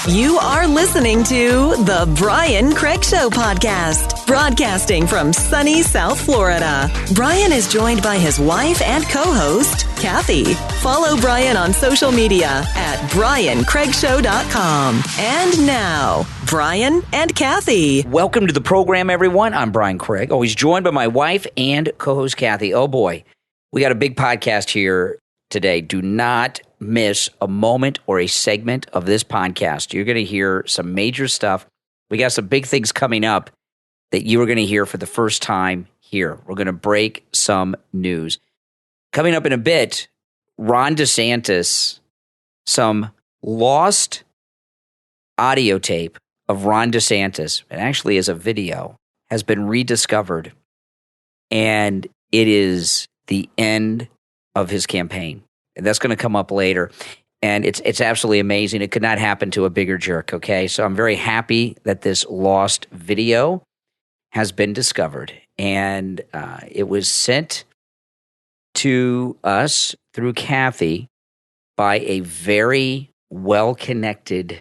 You are listening to The Brian Craig Show podcast, broadcasting from sunny South Florida. Brian is joined by his wife and co-host, Kathy. Follow Brian on social media at briancraigshow.com. And now, Brian and Kathy. Welcome to the program, everyone. I'm Brian Craig, always joined by my wife and co-host, Kathy. Oh, boy. We got a big podcast here today. Do not miss a moment or a segment of this podcast. You're going to hear some major stuff. We got some big things coming up that you are going to hear for the first time here. We're going to break some news. Coming up in a bit, Ron DeSantis, some lost audio tape of Ron DeSantis, it actually is a video, has been rediscovered, and it is the end of his campaign. And that's going to come up later. And it's absolutely amazing. It could not happen to a bigger jerk, okay? So I'm very happy that this lost video has been discovered. And it was sent to us through Kathy by a very well-connected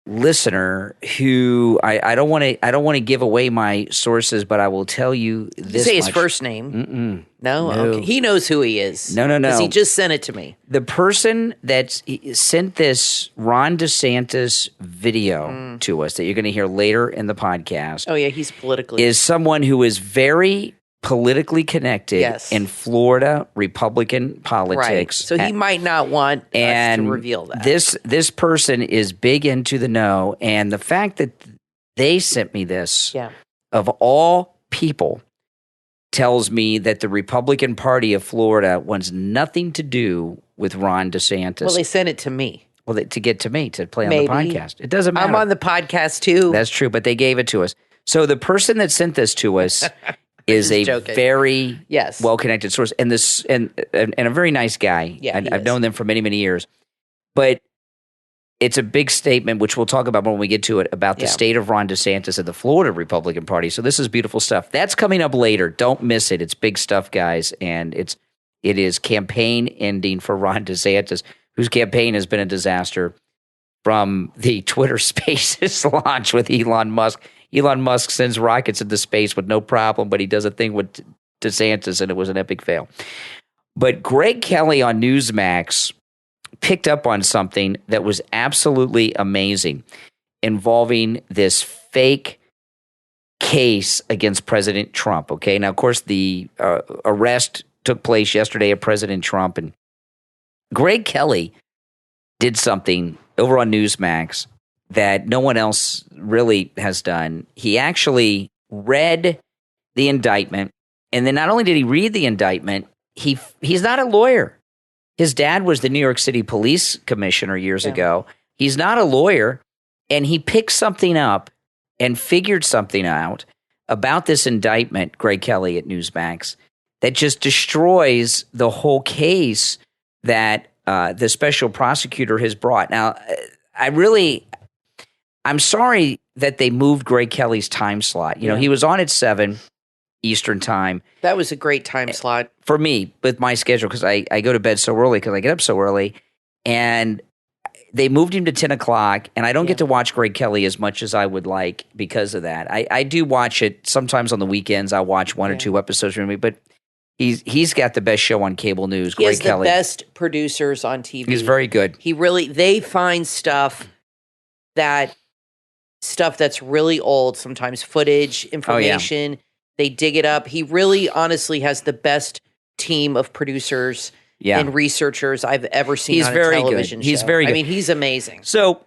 listener who I don't want to give away my sources, but I will tell you this. Say his much. first name. No. Okay. He knows who he is. No. Because he just sent it to me. The person that sent this Ron DeSantis video to us that you're going to hear later in the podcast. Oh yeah, he's politically is someone who is very politically connected in Florida Republican politics. Right. So he might not want us to reveal that. This person is big into the know, and the fact that they sent me this, of all people, tells me that the Republican Party of Florida wants nothing to do with Ron DeSantis. Well, they sent it to me. Well, to get to me, to play on the podcast. It doesn't matter. I'm on the podcast too. That's true, but they gave it to us. So the person that sent this to us is a very well-connected source, and a very nice guy. Yeah, I've known them for many, many years. But it's a big statement, which we'll talk about when we get to it, about the state of Ron DeSantis and the Florida Republican Party. So this is beautiful stuff. That's coming up later. Don't miss it. It's big stuff, guys, and it is campaign ending for Ron DeSantis, whose campaign has been a disaster from the Twitter Spaces launch with Elon Musk. Elon Musk sends rockets into space with no problem, but he does a thing with DeSantis, and it was an epic fail. But Greg Kelly on NewsMax picked up on something that was absolutely amazing involving this fake case against President Trump. Okay, now, of course, the arrest took place yesterday of President Trump, and Greg Kelly did something over on NewsMax that no one else really has done. He actually read the indictment, and then not only did he read the indictment, he's not a lawyer. His dad was the New York City police commissioner years ago. He's not a lawyer, and he picked something up and figured something out about this indictment, Greg Kelly at NewsMax, that just destroys the whole case that the special prosecutor has brought. Now, I'm sorry that they moved Greg Kelly's time slot. You know, he was on at 7 Eastern time. That was a great time slot. For me, with my schedule, because I go to bed so early because I get up so early. And they moved him to 10 o'clock, and I don't get to watch Greg Kelly as much as I would like because of that. I do watch it sometimes on the weekends. I'll watch one or two episodes from me, but he's got the best show on cable news, Greg Kelly. He has the best producers on TV. He's very good. They find stuff that's really old, sometimes footage, information. They dig it up. He really, honestly, has the best team of producers and researchers I've ever seen on a television show. He's very good. I mean, he's amazing. So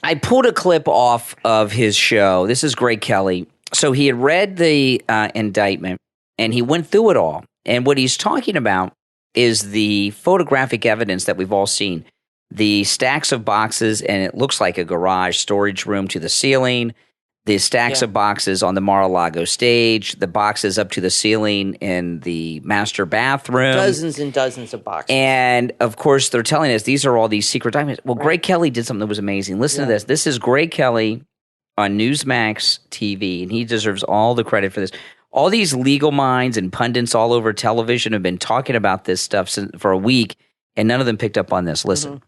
I pulled a clip off of his show. This is Greg Kelly. So he had read the indictment, and he went through it all. And what he's talking about is the photographic evidence that we've all seen. The stacks of boxes, and it looks like a garage storage room to the ceiling. The stacks of boxes on the Mar-a-Lago stage. The boxes up to the ceiling in the master bathroom. Dozens and dozens of boxes. And, of course, they're telling us these are all these secret documents. Well, Greg Kelly did something that was amazing. Listen to this. This is Greg Kelly on NewsMax TV, and he deserves all the credit for this. All these legal minds and pundits all over television have been talking about this stuff for a week, and none of them picked up on this. Listen.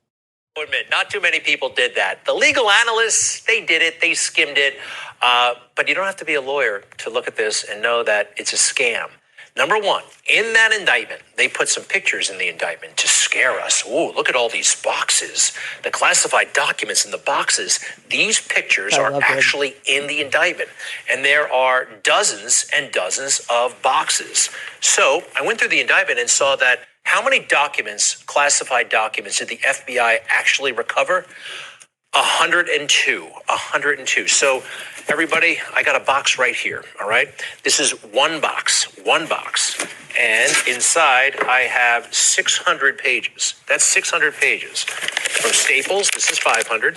Admit, not too many people did that. The legal analysts, they did it. They skimmed it. But you don't have to be a lawyer to look at this and know that it's a scam. Number one, in that indictment, they put some pictures in the indictment to scare us. Ooh, look at all these boxes, the classified documents in the boxes. These pictures are actually in the indictment. And there are dozens and dozens of boxes. So I went through the indictment and saw that how many documents, classified documents, did the FBI actually recover? 102. 102. So, everybody, I got a box right here, all right? This is one box. And inside, I have 600 pages. That's 600 pages. From Staples, this is 500.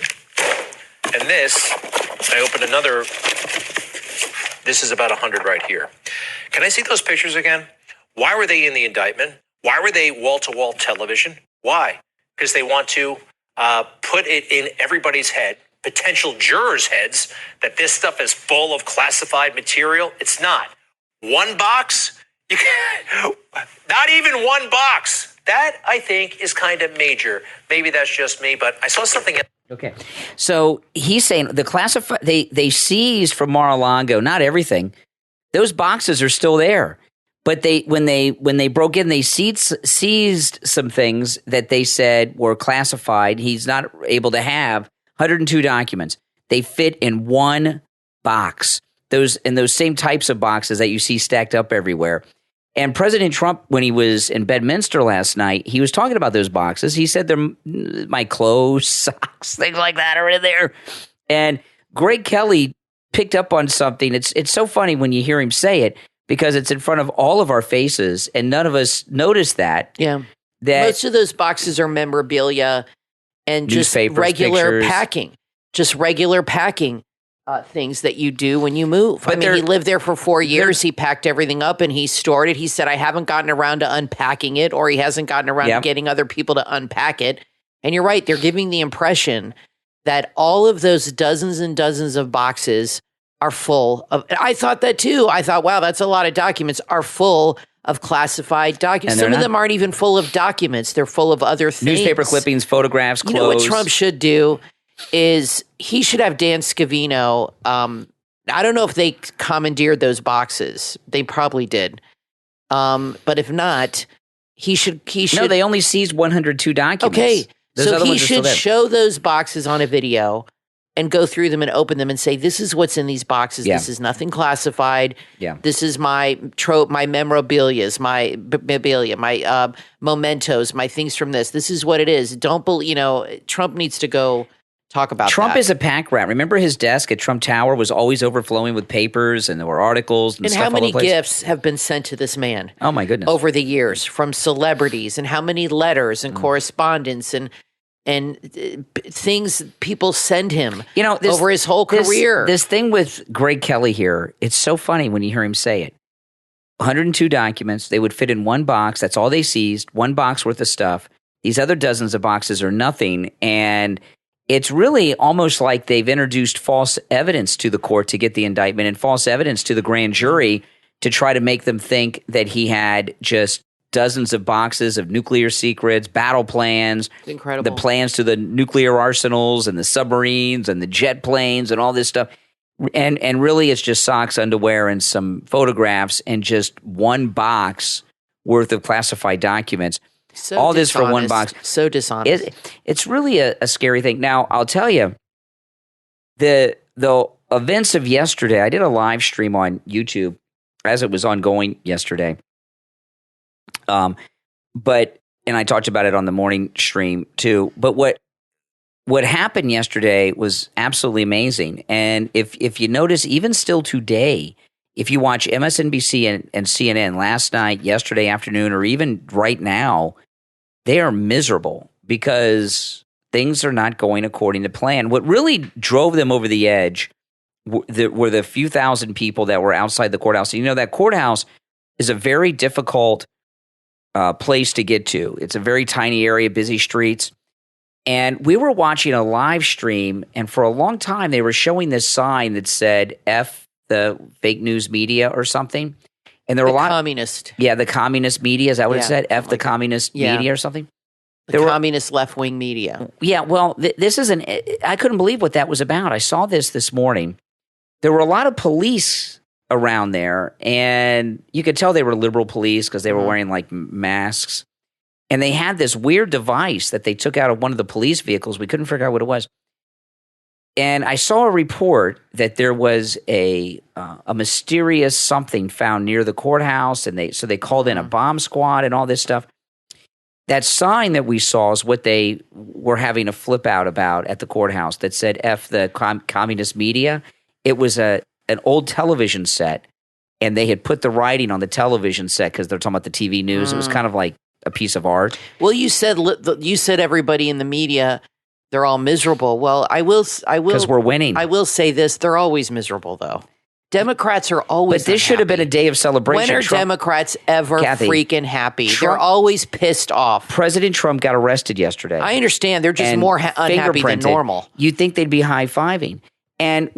And this, I opened another, this is about 100 right here. Can I see those pictures again? Why were they in the indictment? Why were they wall-to-wall television? Why? Because they want to put it in everybody's head, potential jurors' heads, that this stuff is full of classified material. It's not. One box? You can't, not even one box. That, I think, is kind of major. Maybe that's just me, but I saw something else. Okay. So he's saying they seized from Mar-a-Lago, not everything. Those boxes are still there. But when they broke in, they seized some things that they said were classified. He's not able to have 102 documents. They fit in one box. Those same types of boxes that you see stacked up everywhere. And President Trump, when he was in Bedminster last night, he was talking about those boxes. He said, my clothes, socks, things like that are in there. And Greg Kelly picked up on something. It's so funny when you hear him say it, because it's in front of all of our faces, and none of us noticed that. Yeah. That most of those boxes are memorabilia and just regular packing. Just regular packing things that you do when you move. But he lived there for 4 years. He packed everything up and he stored it. He said, I haven't gotten around to unpacking it, or he hasn't gotten around to getting other people to unpack it. And you're right. They're giving the impression that all of those dozens and dozens of boxes are full of, I thought that too. I thought, wow, that's a lot of documents, are full of classified documents. Some of them aren't even full of documents. They're full of other things. Newspaper clippings, photographs, clothes. You know what Trump should do is he should have Dan Scavino. I don't know if they commandeered those boxes. They probably did. But if not, he should. No, they only seized 102 documents. Okay. So he should show those boxes on a video and go through them and open them and say, this is what's in these boxes. Yeah. This is nothing classified. Yeah. This is my my memorabilia, my mementos, my things from this. This is what it is. Don't believe, Trump needs to go talk about Trump that. is a pack rat. Remember his desk at Trump Tower was always overflowing with papers, and there were articles and stuff how many all over the place. Gifts have been sent to this man? Oh my goodness. Over the years from celebrities, and how many letters and correspondence and things people send him over his whole career. This thing with Greg Kelly here, it's so funny when you hear him say it. 102 documents, they would fit in one box. That's all they seized, one box worth of stuff. These other dozens of boxes are nothing. And it's really almost like they've introduced false evidence to the court to get the indictment, and false evidence to the grand jury to try to make them think that he had just dozens of boxes of nuclear secrets, battle plans, incredible, the plans to the nuclear arsenals and the submarines and the jet planes and all this stuff. And really it's just socks, underwear, and some photographs and just one box worth of classified documents. So all dishonest. This for one box. So dishonest. It's really a scary thing. Now, I'll tell you, the events of yesterday, I did a live stream on YouTube as it was ongoing yesterday. And I talked about it on the morning stream too. But what happened yesterday was absolutely amazing. And if you notice, even still today, if you watch MSNBC and CNN last night, yesterday afternoon, or even right now, they are miserable because things are not going according to plan. What really drove them over the edge were the few thousand people that were outside the courthouse. That courthouse is a very difficult place to get to. It's a very tiny area, busy streets. And we were watching a live stream, and for a long time they were showing this sign that said F the fake news media or something. And there were a lot communist. Yeah, the communist media, is that what it said? F the communist media or something. The communist left-wing media. Yeah, well, this is I couldn't believe what that was about. I saw this morning. There were a lot of police around there, and you could tell they were liberal police because they were wearing like masks. And they had this weird device that they took out of one of the police vehicles. We couldn't figure out what it was. And I saw a report that there was a mysterious something found near the courthouse, and they called in a bomb squad and all this stuff. That sign that we saw is what they were having a flip out about at the courthouse that said F the communist media. It was an old television set, and they had put the writing on the television set because they're talking about the TV news. It was kind of like a piece of art. Well, you said everybody in the media, they're all miserable. Well, I will because we're winning. I will say this: they're always miserable, though. Democrats are always. But this should have been a day of celebration. When are Democrats ever freaking happy? They're always pissed off. President Trump got arrested yesterday. I understand. They're just more unhappy than normal. You'd think they'd be high-fiving. And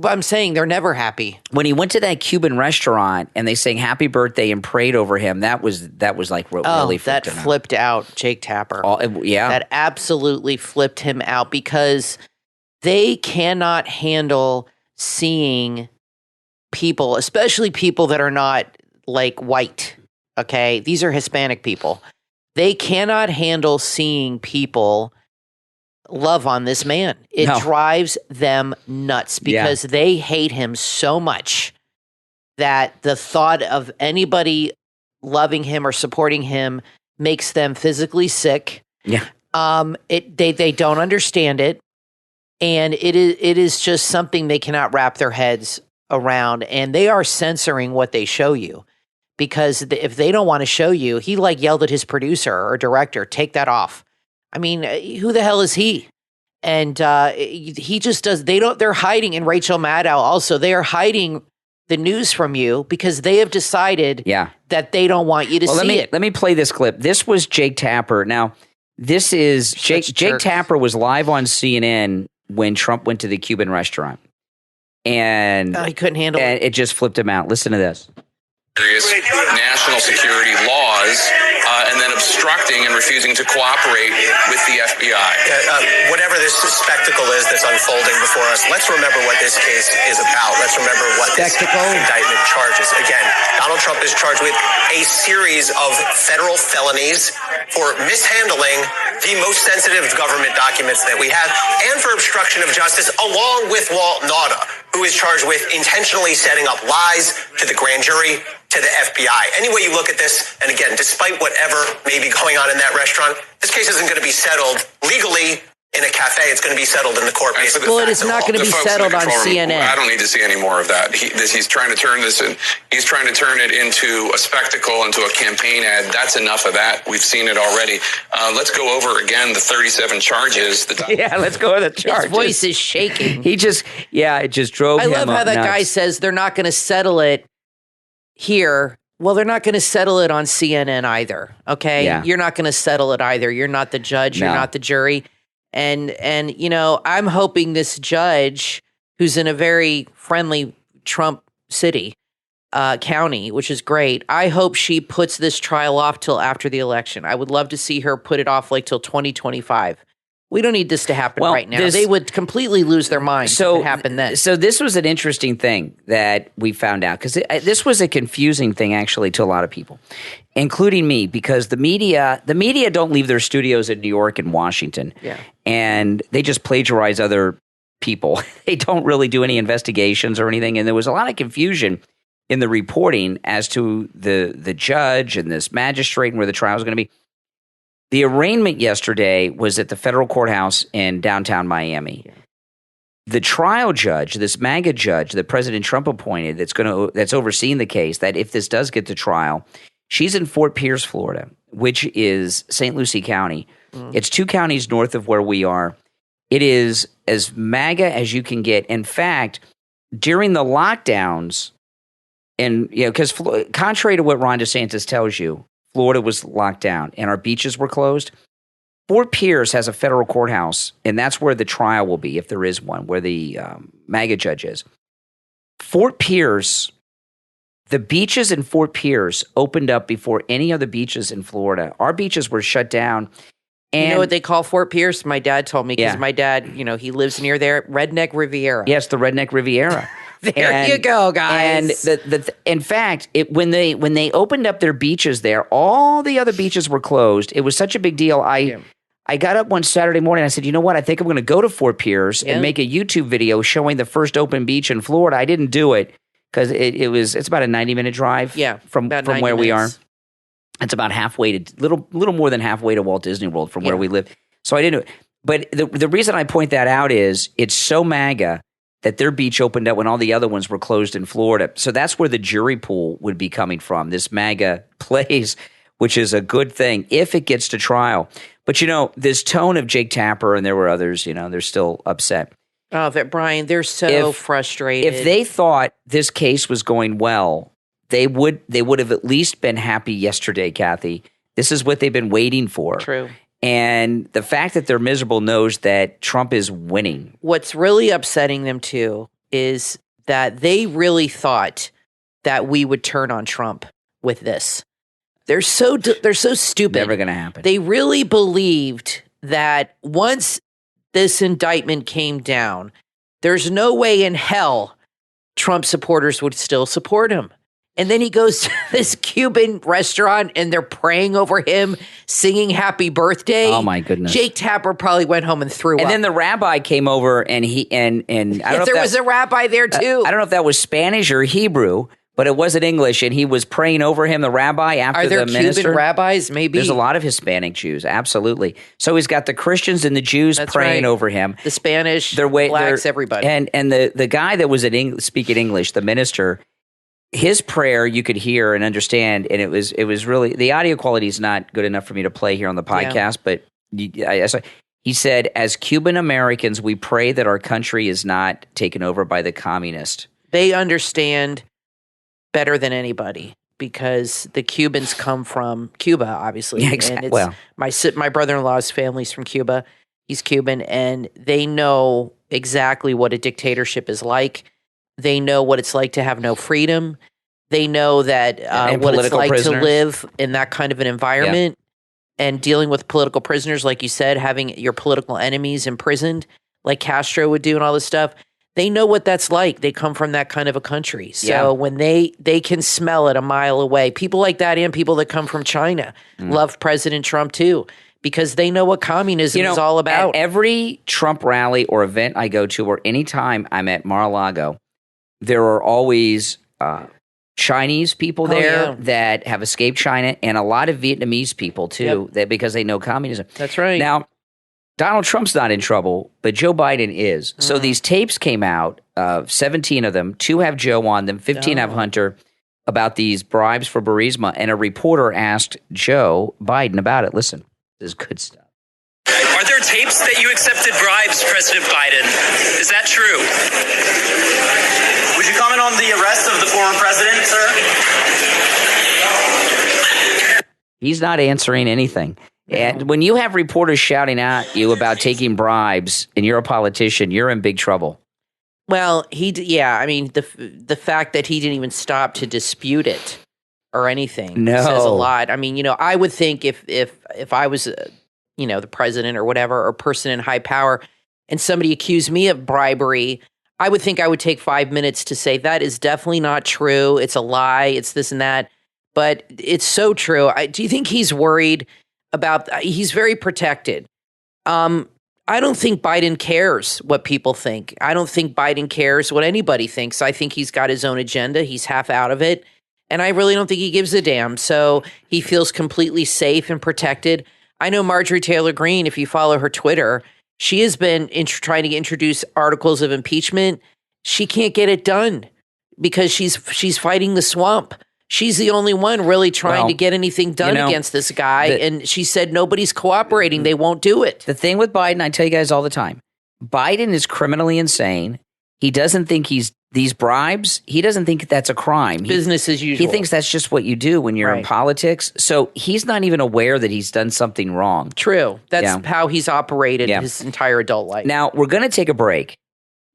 I'm saying they're never happy. When he went to that Cuban restaurant and they sang "Happy Birthday" and prayed over him, that was like really flipped out Jake Tapper. Yeah, that absolutely flipped him out because they cannot handle seeing people, especially people that are not like white. Okay, these are Hispanic people. They cannot handle seeing people love on this man. It drives them nuts because they hate him so much that the thought of anybody loving him or supporting him makes them physically sick. Yeah. They don't understand it, and it is just something they cannot wrap their heads around, and they are censoring what they show you because if they don't want to show you, he like yelled at his producer or director, take that off. I mean, who the hell is he? And he just does. They're hiding. And Rachel Maddow also, they are hiding the news from you because they have decided that they don't want you to see it. Let me play this clip. This was Jake Tapper. Now, this is Jake Tapper was live on CNN when Trump went to the Cuban restaurant. And he couldn't handle it. It just flipped him out. Listen to this. National security laws and then obstructing and refusing to cooperate with the FBI. Whatever this spectacle is that's unfolding before us, let's remember what this case is about. Let's remember what this indictment charges. Again, Donald Trump is charged with a series of federal felonies for mishandling the most sensitive government documents that we have and for obstruction of justice, along with Walt Nauta, who is charged with intentionally setting up lies to the grand jury, to the FBI. Any way you look at this, and again, despite whatever may be going on in that restaurant, this case isn't going to be settled legally in a cafe. It's going to be settled in the court. Well, it is not going to be settled on CNN. I don't need to see any more of that. He's trying to turn this in. He's trying to turn it into a spectacle, into a campaign ad. That's enough of that. We've seen it already. Let's go over again the 37 charges. Let's go over the charges. His voice is shaking. It just drove him up. I love how that guy says they're not going to settle it here. Well, they're not going to settle it on CNN either. Okay, You're not going to settle it either. You're not the judge. You're not the jury. And I'm hoping this judge, who's in a very friendly Trump city, county, which is great. I hope she puts this trial off till after the election. I would love to see her put it off like till 2025. We don't need this to happen right now. They would completely lose their minds if it happened then. So this was an interesting thing that we found out because this was a confusing thing actually to a lot of people, including me, because the media don't leave their studios in New York and Washington, and they just plagiarize other people. They don't really do any investigations or anything, and there was a lot of confusion in the reporting as to the judge and this magistrate and where the trial was going to be. The arraignment yesterday was at the federal courthouse in downtown Miami. Yeah. The trial judge, this MAGA judge that President Trump appointed that's overseeing the case, that if this does get to trial, she's in Fort Pierce, Florida, which is St. Lucie County. It's 2 counties north of where we are. It is as MAGA as you can get. In fact, during the lockdowns, and because contrary to what Ron DeSantis tells you, Florida was locked down and our beaches were closed. Fort Pierce has a federal courthouse, and that's where the trial will be, if there is one, where the MAGA judge is. Fort Pierce, the beaches in Fort Pierce opened up before any other beaches in Florida. Our beaches were shut down, And you know what they call Fort Pierce? My dad told me because my dad, he lives near there. Redneck Riviera. Yes, the Redneck Riviera. There you go, guys. And in fact, when they opened up their beaches there, all the other beaches were closed. It was such a big deal. I got up one Saturday morning. I said, you know what? I think I'm going to go to Fort Pierce and make a YouTube video showing the first open beach in Florida. I didn't do it because it's about a 90-minute drive from where we are. It's about halfway to little more than halfway to Walt Disney World from where we live. So I didn't do it. But the reason I point that out is it's so MAGA that their beach opened up when all the other ones were closed in Florida. So that's where the jury pool would be coming from, this MAGA place, which is a good thing if it gets to trial. But, this tone of Jake Tapper, and there were others, they're still upset. Oh, Brian, they're so frustrated. If they thought this case was going well, they would have at least been happy yesterday, Kathy. This is what they've been waiting for. True. And the fact that they're miserable knows that Trump is winning. What's really upsetting them, too, is that they really thought that we would turn on Trump with this. They're so stupid. Never going to happen. They really believed that once this indictment came down, there's no way in hell Trump supporters would still support him. And then he goes to this Cuban restaurant and they're praying over him, singing happy birthday. Oh, my goodness. Jake Tapper probably went home and threw up. And then the rabbi came over and I don't know if there was a rabbi there too. I don't know if that was Spanish or Hebrew, but it wasn't English. And he was praying over him, the rabbi, after the minister. Are there Cuban rabbis? Maybe. There's a lot of Hispanic Jews. Absolutely. So he's got the Christians and the Jews praying over him. The Spanish, blacks, everybody. And the guy that was speaking English, the minister, his prayer you could hear and understand, and it was really, the audio quality is not good enough for me to play here on the podcast, but he said, as Cuban Americans, we pray that our country is not taken over by the communist. They understand better than anybody because the Cubans come from Cuba, obviously. Yeah, exactly. And my brother-in-law's family's from Cuba. He's Cuban, and they know exactly what a dictatorship is like. They know what it's like to have no freedom. They know that what it's like to live in that kind of an environment and dealing with political prisoners, like you said, having your political enemies imprisoned, like Castro would do and all this stuff. They know what that's like. They come from that kind of a country. So when they can smell it a mile away, people like that and people that come from China love President Trump too, because they know what communism is all about. At every Trump rally or event I go to, or anytime I'm at Mar-a-Lago, there are always Chinese people there that have escaped China, and a lot of Vietnamese people too, that because they know communism. That's right. Now, Donald Trump's not in trouble, but Joe Biden is. So these tapes came out, 17 of them, 2 have Joe on them, 15 have Hunter, about these bribes for Burisma, and a reporter asked Joe Biden about it. Listen, this is good stuff. Are there tapes that you accepted bribes, President Biden? Is that true? Would you comment on the arrest of the former president, sir? He's not answering anything. And when you have reporters shouting at you about taking bribes and you're a politician, you're in big trouble. Well, the fact that he didn't even stop to dispute it or anything says a lot. I mean, I would think if I was the president or whatever, or person in high power, and somebody accused me of bribery, I would think I would take 5 minutes to say, that is definitely not true. It's a lie. It's this and that. But it's so true. Do you think he's worried about, he's very protected. I don't think Biden cares what people think. I don't think Biden cares what anybody thinks. I think he's got his own agenda. He's half out of it. And I really don't think he gives a damn. So he feels completely safe and protected. I know Marjorie Taylor Greene, if you follow her Twitter, she has been trying to introduce articles of impeachment. She can't get it done because she's fighting the swamp. She's the only one really trying to get anything done against this guy. And she said nobody's cooperating. They won't do it. The thing with Biden, I tell you guys all the time, Biden is criminally insane. He doesn't think these bribes, he doesn't think that's a crime. Business as usual. He thinks that's just what you do when you're in politics. So he's not even aware that he's done something wrong. True. That's how he's operated his entire adult life. Now, we're going to take a break.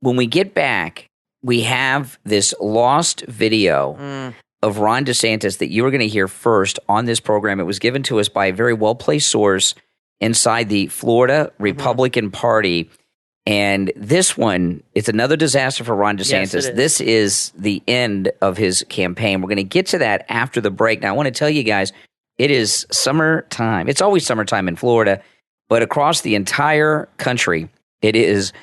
When we get back, we have this lost video of Ron DeSantis that you were going to hear first on this program. It was given to us by a very well-placed source inside the Florida Republican Party. And this one, it's another disaster for Ron DeSantis. Yes, this is the end of his campaign. We're going to get to that after the break. Now, I want to tell you guys, it is summertime. It's always summertime in Florida, but across the entire country, it is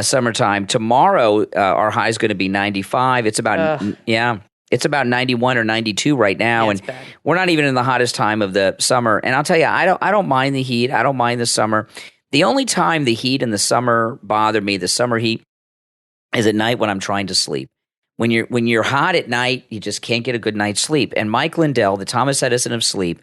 summertime. Tomorrow, our high is going to be 95. It's about, it's about 91 or 92 right now. And bad. We're not even in the hottest time of the summer. And I'll tell you, I don't mind the heat. I don't mind the summer. The only time the heat in the summer bother me, the summer heat, is at night when I'm trying to sleep. When you're hot at night, you just can't get a good night's sleep. And Mike Lindell, the Thomas Edison of sleep,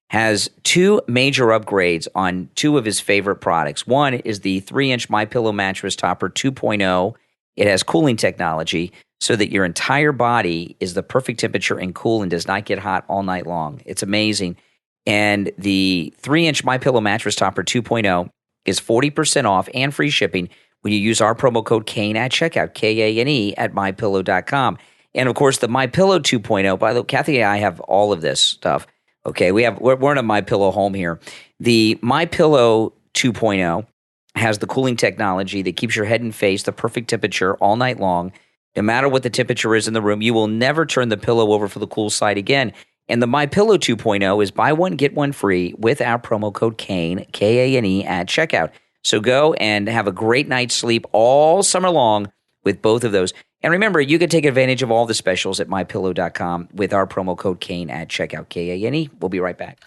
has two major upgrades on two of his favorite products. One is the 3-inch MyPillow Mattress Topper 2.0. It has cooling technology so that your entire body is the perfect temperature and cool and does not get hot all night long. It's amazing. And the 3-inch MyPillow Mattress Topper 2.0 is 40% off and free shipping when you use our promo code Kane at checkout, Kane at mypillow.com. And of course, the MyPillow 2.0, by the way, Kathy and I have all of this stuff. Okay, we're in a MyPillow home here. The MyPillow 2.0 has the cooling technology that keeps your head and face the perfect temperature all night long. No matter what the temperature is in the room, you will never turn the pillow over for the cool side again. And the MyPillow 2.0 is buy one, get one free with our promo code Kane, Kane, at checkout. So go and have a great night's sleep all summer long with both of those. And remember, you can take advantage of all the specials at mypillow.com with our promo code Kane at checkout, Kane. We'll be right back.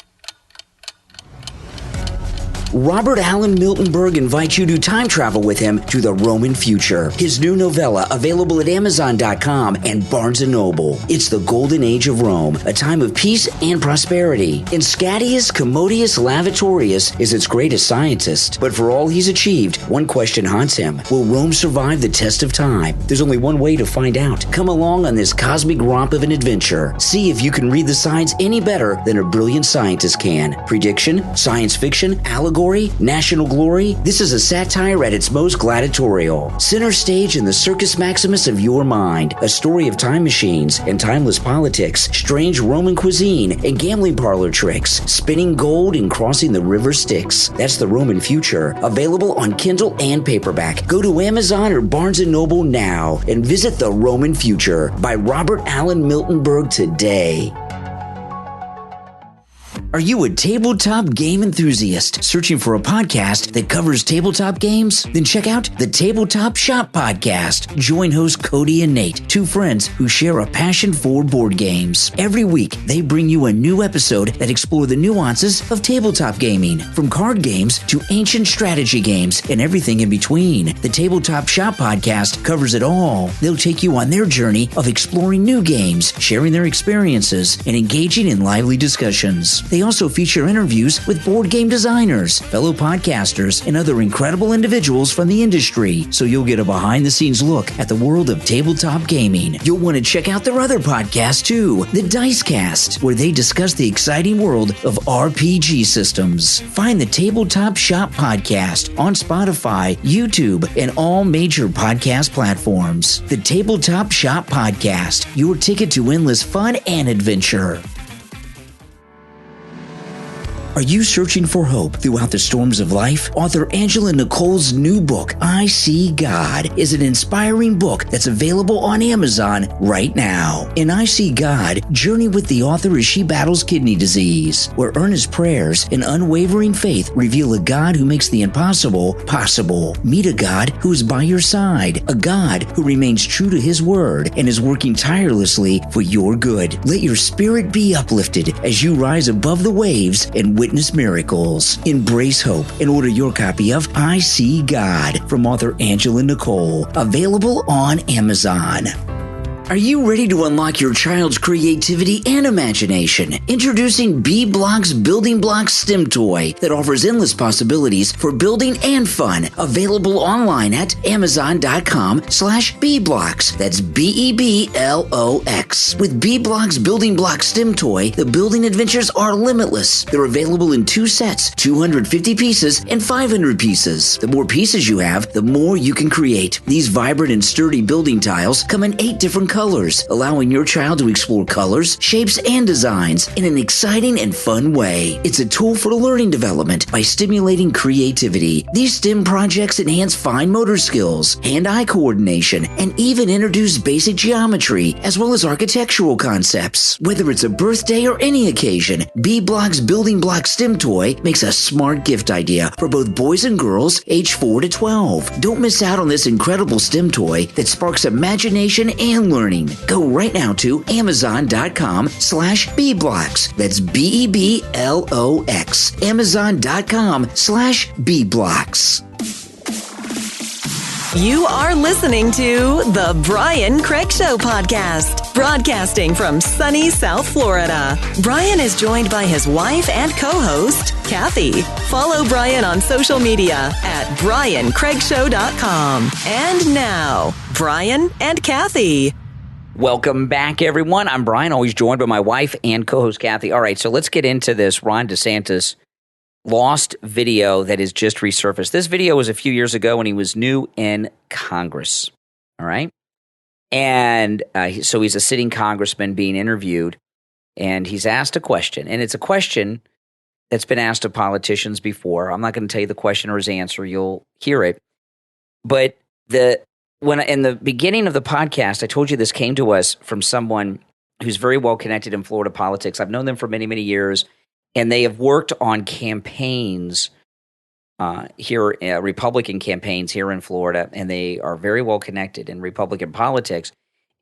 Robert Allen Miltenberg invites you to time travel with him to the Roman future. His new novella, available at Amazon.com and Barnes & Noble. It's the golden age of Rome, a time of peace and prosperity. And Scadius Commodius Lavatorius is its greatest scientist. But for all he's achieved, one question haunts him. Will Rome survive the test of time? There's only one way to find out. Come along on this cosmic romp of an adventure. See if you can read the signs any better than a brilliant scientist can. Prediction, science fiction, allegory, national glory. This is a satire at its most gladiatorial. Center stage in the Circus Maximus of your mind. A story of time machines and timeless politics, strange Roman cuisine and gambling parlor tricks, spinning gold and crossing the river Styx. That's the Roman future. Available on Kindle and paperback. Go to Amazon or Barnes & Noble now and visit The Roman Future by Robert Allen Miltenberg today. Are you a tabletop game enthusiast searching for a podcast that covers tabletop games? Then check out the Tabletop Shop Podcast. Join hosts Cody and Nate, two friends who share a passion for board games. Every week, they bring you a new episode that explore the nuances of tabletop gaming, from card games to ancient strategy games and everything in between. The Tabletop Shop Podcast covers it all. They'll take you on their journey of exploring new games, sharing their experiences, and engaging in lively discussions. They also feature interviews with board game designers, fellow podcasters, and other incredible individuals from the industry, so you'll get a behind-the-scenes look at the world of tabletop gaming. You'll want to check out their other podcast, too, the Dicecast, where they discuss the exciting world of RPG systems. Find the Tabletop Shop Podcast on Spotify, YouTube, and all major podcast platforms. The Tabletop Shop Podcast, your ticket to endless fun and adventure. Are you searching for hope throughout the storms of life? Author Angela Nicole's new book, I See God, is an inspiring book that's available on Amazon right now. In I See God, journey with the author as she battles kidney disease, where earnest prayers and unwavering faith reveal a God who makes the impossible possible. Meet a God who is by your side, a God who remains true to his word and is working tirelessly for your good. Let your spirit be uplifted as you rise above the waves and witness miracles. Embrace hope and order your copy of I See God from author Angela Nicole, available on Amazon. Are you ready to unlock your child's creativity and imagination? Introducing B-Block's Building Block STEM toy that offers endless possibilities for building and fun. Available online at Amazon.com/B-Blocks. That's BEBLOX. With B-Block's Building Block STEM toy, the building adventures are limitless. They're available in 2 sets, 250 pieces and 500 pieces. The more pieces you have, the more you can create. These vibrant and sturdy building tiles come in 8 different colors colors, allowing your child to explore colors, shapes, and designs in an exciting and fun way. It's a tool for learning development by stimulating creativity. These STEM projects enhance fine motor skills, hand-eye coordination, and even introduce basic geometry, as well as architectural concepts. Whether it's a birthday or any occasion, B-Block's Building Block STEM toy makes a smart gift idea for both boys and girls age 4 to 12. Don't miss out on this incredible STEM toy that sparks imagination and learning. Go right now to Amazon.com/BBlocks. That's BEBLOX. Amazon.com/BBlocks. You are listening to The Brian Craig Show podcast, broadcasting from sunny South Florida. Brian is joined by his wife and co-host, Kathy. Follow Brian on social media at BrianCraigShow.com. And now, Brian and Kathy. Welcome back, everyone. I'm Brian, always joined by my wife and co-host, Kathy. All right, so let's get into this Ron DeSantis lost video that has just resurfaced. This video was a few years ago when he was new in Congress, all right? And so he's a sitting congressman being interviewed, and he's asked a question, and it's a question that's been asked of politicians before. I'm not going to tell you the question or his answer. You'll hear it. But when in the beginning of the podcast, I told you this came to us from someone who's very well connected in Florida politics. I've known them for many, many years. And they have worked on campaigns here, Republican campaigns here in Florida, and they are very well connected in Republican politics.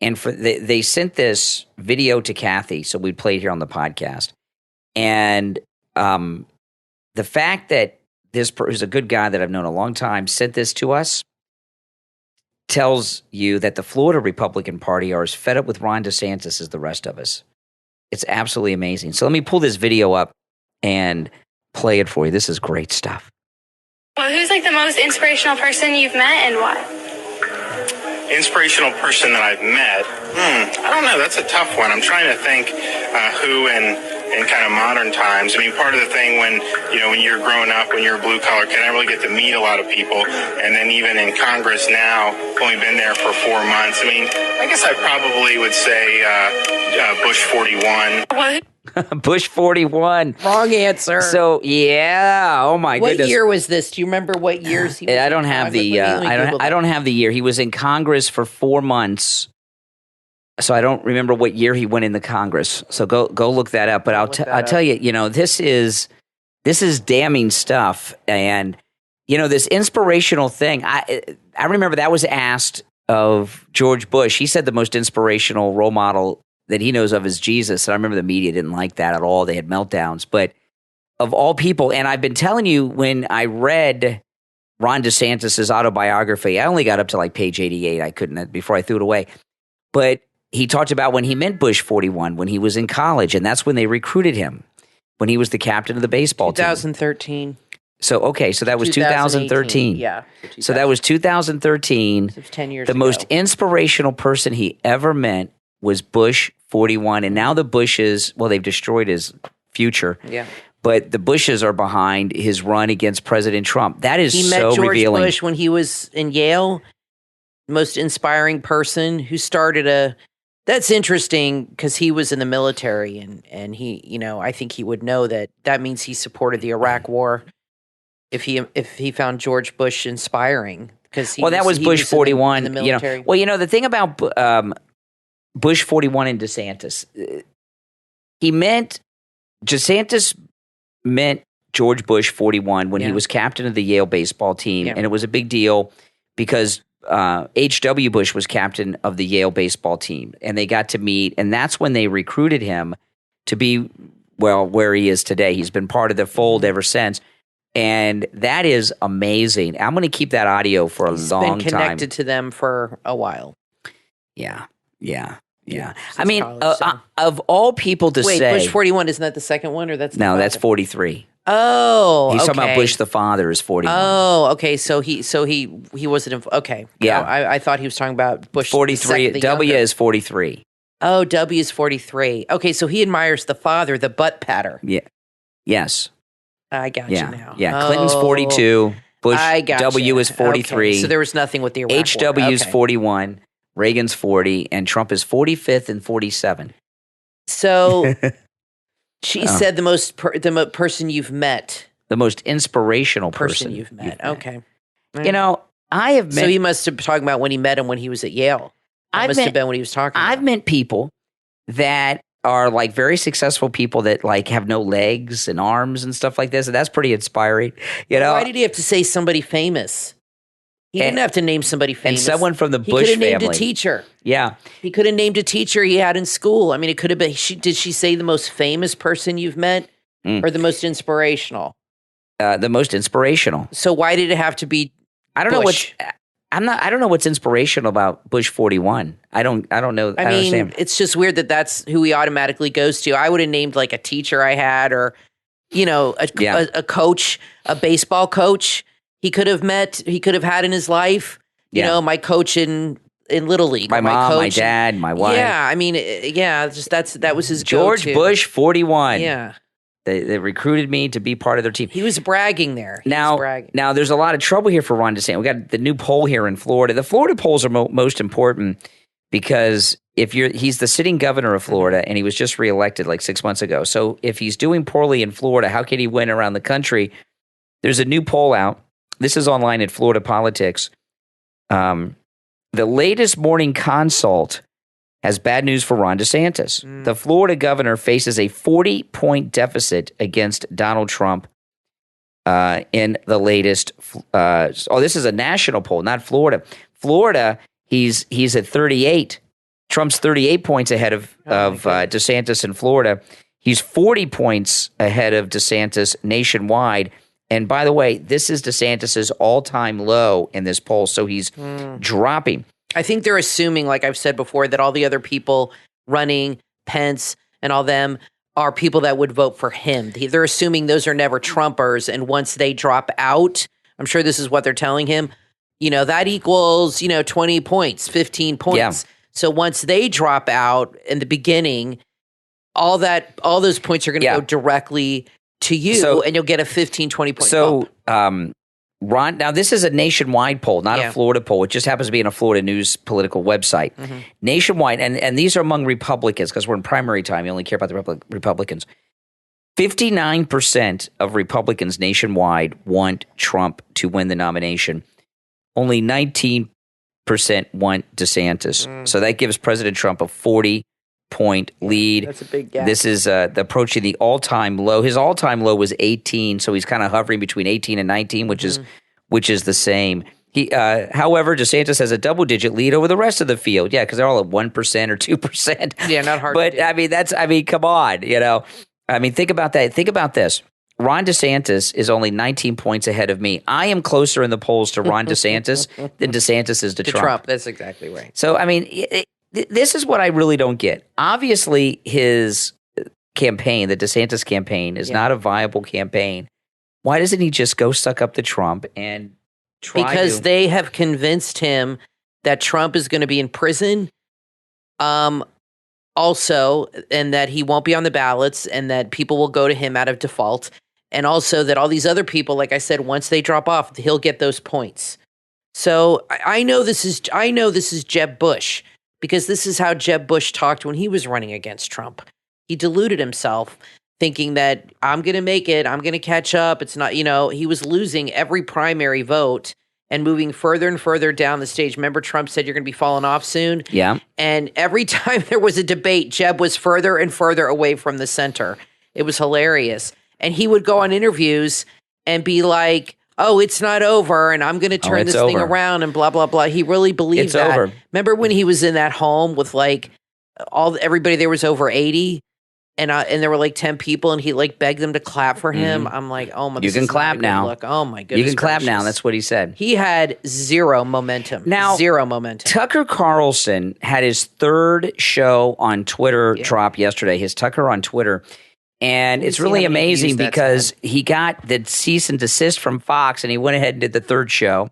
And they sent this video to Kathy, so we played here on the podcast. And the fact that this is a good guy that I've known a long time sent this to us tells you that the Florida Republican Party are as fed up with Ron DeSantis as the rest of us. It's absolutely amazing. So let me pull this video up and play it for you. This is great stuff. Well, who's like the most inspirational person you've met and why? Inspirational person that I've met? I don't know. That's a tough one. I'm trying to think who in kind of modern times. I mean, part of the thing when you're growing up, when you're a blue collar kid, I really get to meet a lot of people. And then even in Congress now, only been there for 4 months. I mean, I guess I probably would say Bush 41. What? Bush 41. Wrong answer. So yeah, oh my goodness. What year was this? Do you remember what years he was? I don't have the. I don't have the year. He was in Congress for 4 months, so I don't remember what year he went into Congress. So go look that up. But I'll tell you, this is damning stuff, and this inspirational thing. I remember that was asked of George Bush. He said the most inspirational role model that he knows of is Jesus. And I remember the media didn't like that at all. They had meltdowns. But of all people, and I've been telling you, when I read Ron DeSantis' autobiography, I only got up to like page 88. I couldn't before I threw it away. But he talked about when he met Bush 41, when he was in college, and that's when they recruited him, when he was the captain of the baseball team. 2013. So that was 2013. Yeah. So that was 2013. So 10 years the ago. most inspirational person he ever met was Bush 41. And now the Bushes, well, they've destroyed his future. Yeah. But the Bushes are behind his run against President Trump. That is so revealing. He met George Bush when he was in Yale. Most inspiring person who started that's interesting because he was in the military and he, I think he would know that means he supported the Iraq War if he found George Bush inspiring. That was Bush 41. In the military. The thing about Bush 41 and DeSantis, DeSantis met George Bush 41 when he was captain of the Yale baseball team, and it was a big deal because H.W. Bush was captain of the Yale baseball team, and they got to meet, and that's when they recruited him to be, where he is today. He's been part of the fold ever since, and that is amazing. I'm going to keep that audio for a long time. He's been connected to them for a while. Yeah. I mean, of all people to say... Wait, Bush 41, isn't that the second one? Or that's No, that's 43. Oh, He's talking about Bush the father is 41. Oh, okay. So he wasn't... Okay. Yeah. No, I thought he was talking about Bush 43. W is 43. Oh, W is 43. Okay, so he admires the father, the butt patter. Yeah. Yes. I got you now. Yeah, Clinton's 42. Bush, I got W you. is 43. Okay, so there was nothing with the Iraq HW is 41. Reagan's 40, and Trump is 45th and 47. So she said the person you've met. The most inspirational person you've met. Okay. You know, I have met. So he must have been talking about when he met him when he was at Yale. Must have been when he was talking about. I've met people that are like very successful people that like have no legs and arms and stuff like this. And that's pretty inspiring. You know, why did he have to say somebody famous? He didn't have to name somebody famous. And someone from the Bush family. He could have named a teacher. Yeah. He could have named a teacher he had in school. I mean, it could have been, did she say the most famous person you've met or the most inspirational? The most inspirational. So why did it have to be I don't know what's inspirational about Bush 41. I don't know. I mean, understand. It's just weird that that's who he automatically goes to. I would have named like a teacher I had or, you know, a coach, a baseball coach he could have had in his life. You know, my coach in Little League. My mom, coach, my dad, my wife. Yeah, I mean, that was his George go-to. Bush 41. Yeah. They recruited me to be part of their team. He was bragging there. Now, there's a lot of trouble here for Ron DeSantis. We got the new poll here in Florida. The Florida polls are most important because he's the sitting governor of Florida, and he was just reelected like 6 months ago. So if he's doing poorly in Florida, how can he win around the country? There's a new poll out. This is online at Florida Politics. The latest Morning Consult has bad news for Ron DeSantis. The Florida governor faces a 40-point deficit against Donald Trump in the latest. This is a national poll, not Florida. Florida, he's at 38. Trump's 38 points ahead of DeSantis in Florida. He's 40 points ahead of DeSantis nationwide. And by the way, this is DeSantis's all-time low in this poll, so he's dropping. I think they're assuming, like I've said before, that all the other people running, Pence and all them, are people that would vote for him. They're assuming those are never Trumpers, and once they drop out, I'm sure this is what they're telling him, you know, that equals, 20 points, 15 points. Yeah. So once they drop out in the beginning, all those points are going to go directly to you, and you'll get a 15, 20 point bump. Ron, now this is a nationwide poll, not a Florida poll. It just happens to be in a Florida news political website. Nationwide, and these are among Republicans because we're in primary time. You only care about the Republicans. 59% of Republicans nationwide want Trump to win the nomination. Only 19% want DeSantis. So that gives President Trump a 40-point lead. That's a big gap. This is approaching the all-time low. His all-time low was 18, so he's kind of hovering between 18 and 19, which is the same. However, DeSantis has a double-digit lead over the rest of the field. Yeah, because they're all at 1% or 2%. Yeah, not hard. But to do. I mean, come on, think about that. Think about this. Ron DeSantis is only 19 points ahead of me. I am closer in the polls to Ron DeSantis than DeSantis is to Trump. That's exactly right. So, I mean, this is what I really don't get. Obviously, his campaign, the DeSantis campaign, is not a viable campaign. Why doesn't he just go suck up to Trump and try Because they have convinced him that Trump is going to be in prison also, and that he won't be on the ballots, and that people will go to him out of default, and also that all these other people, like I said, once they drop off, he'll get those points. So I know this is Jeb Bush, because this is how Jeb Bush talked when he was running against Trump. He deluded himself, thinking that I'm going to make it, I'm going to catch up. It's not, he was losing every primary vote and moving further and further down the stage. Remember, Trump said you're going to be falling off soon? Yeah. And every time there was a debate, Jeb was further and further away from the center. It was hilarious. And he would go on interviews and be like, oh, it's not over, and I'm going to turn this thing around, and blah, blah, blah. He really believed that. Over. Remember when he was in that home with like everybody there was over 80, and there were like 10 people, and he like begged them to clap for him. I'm like, oh my, you can clap now. Look. Oh my goodness, you can clap now. That's what he said. He had zero momentum. Tucker Carlson had his third show on Twitter drop yesterday. His Tucker on Twitter. And it's really amazing because he got the cease and desist from Fox, and he went ahead and did the third show.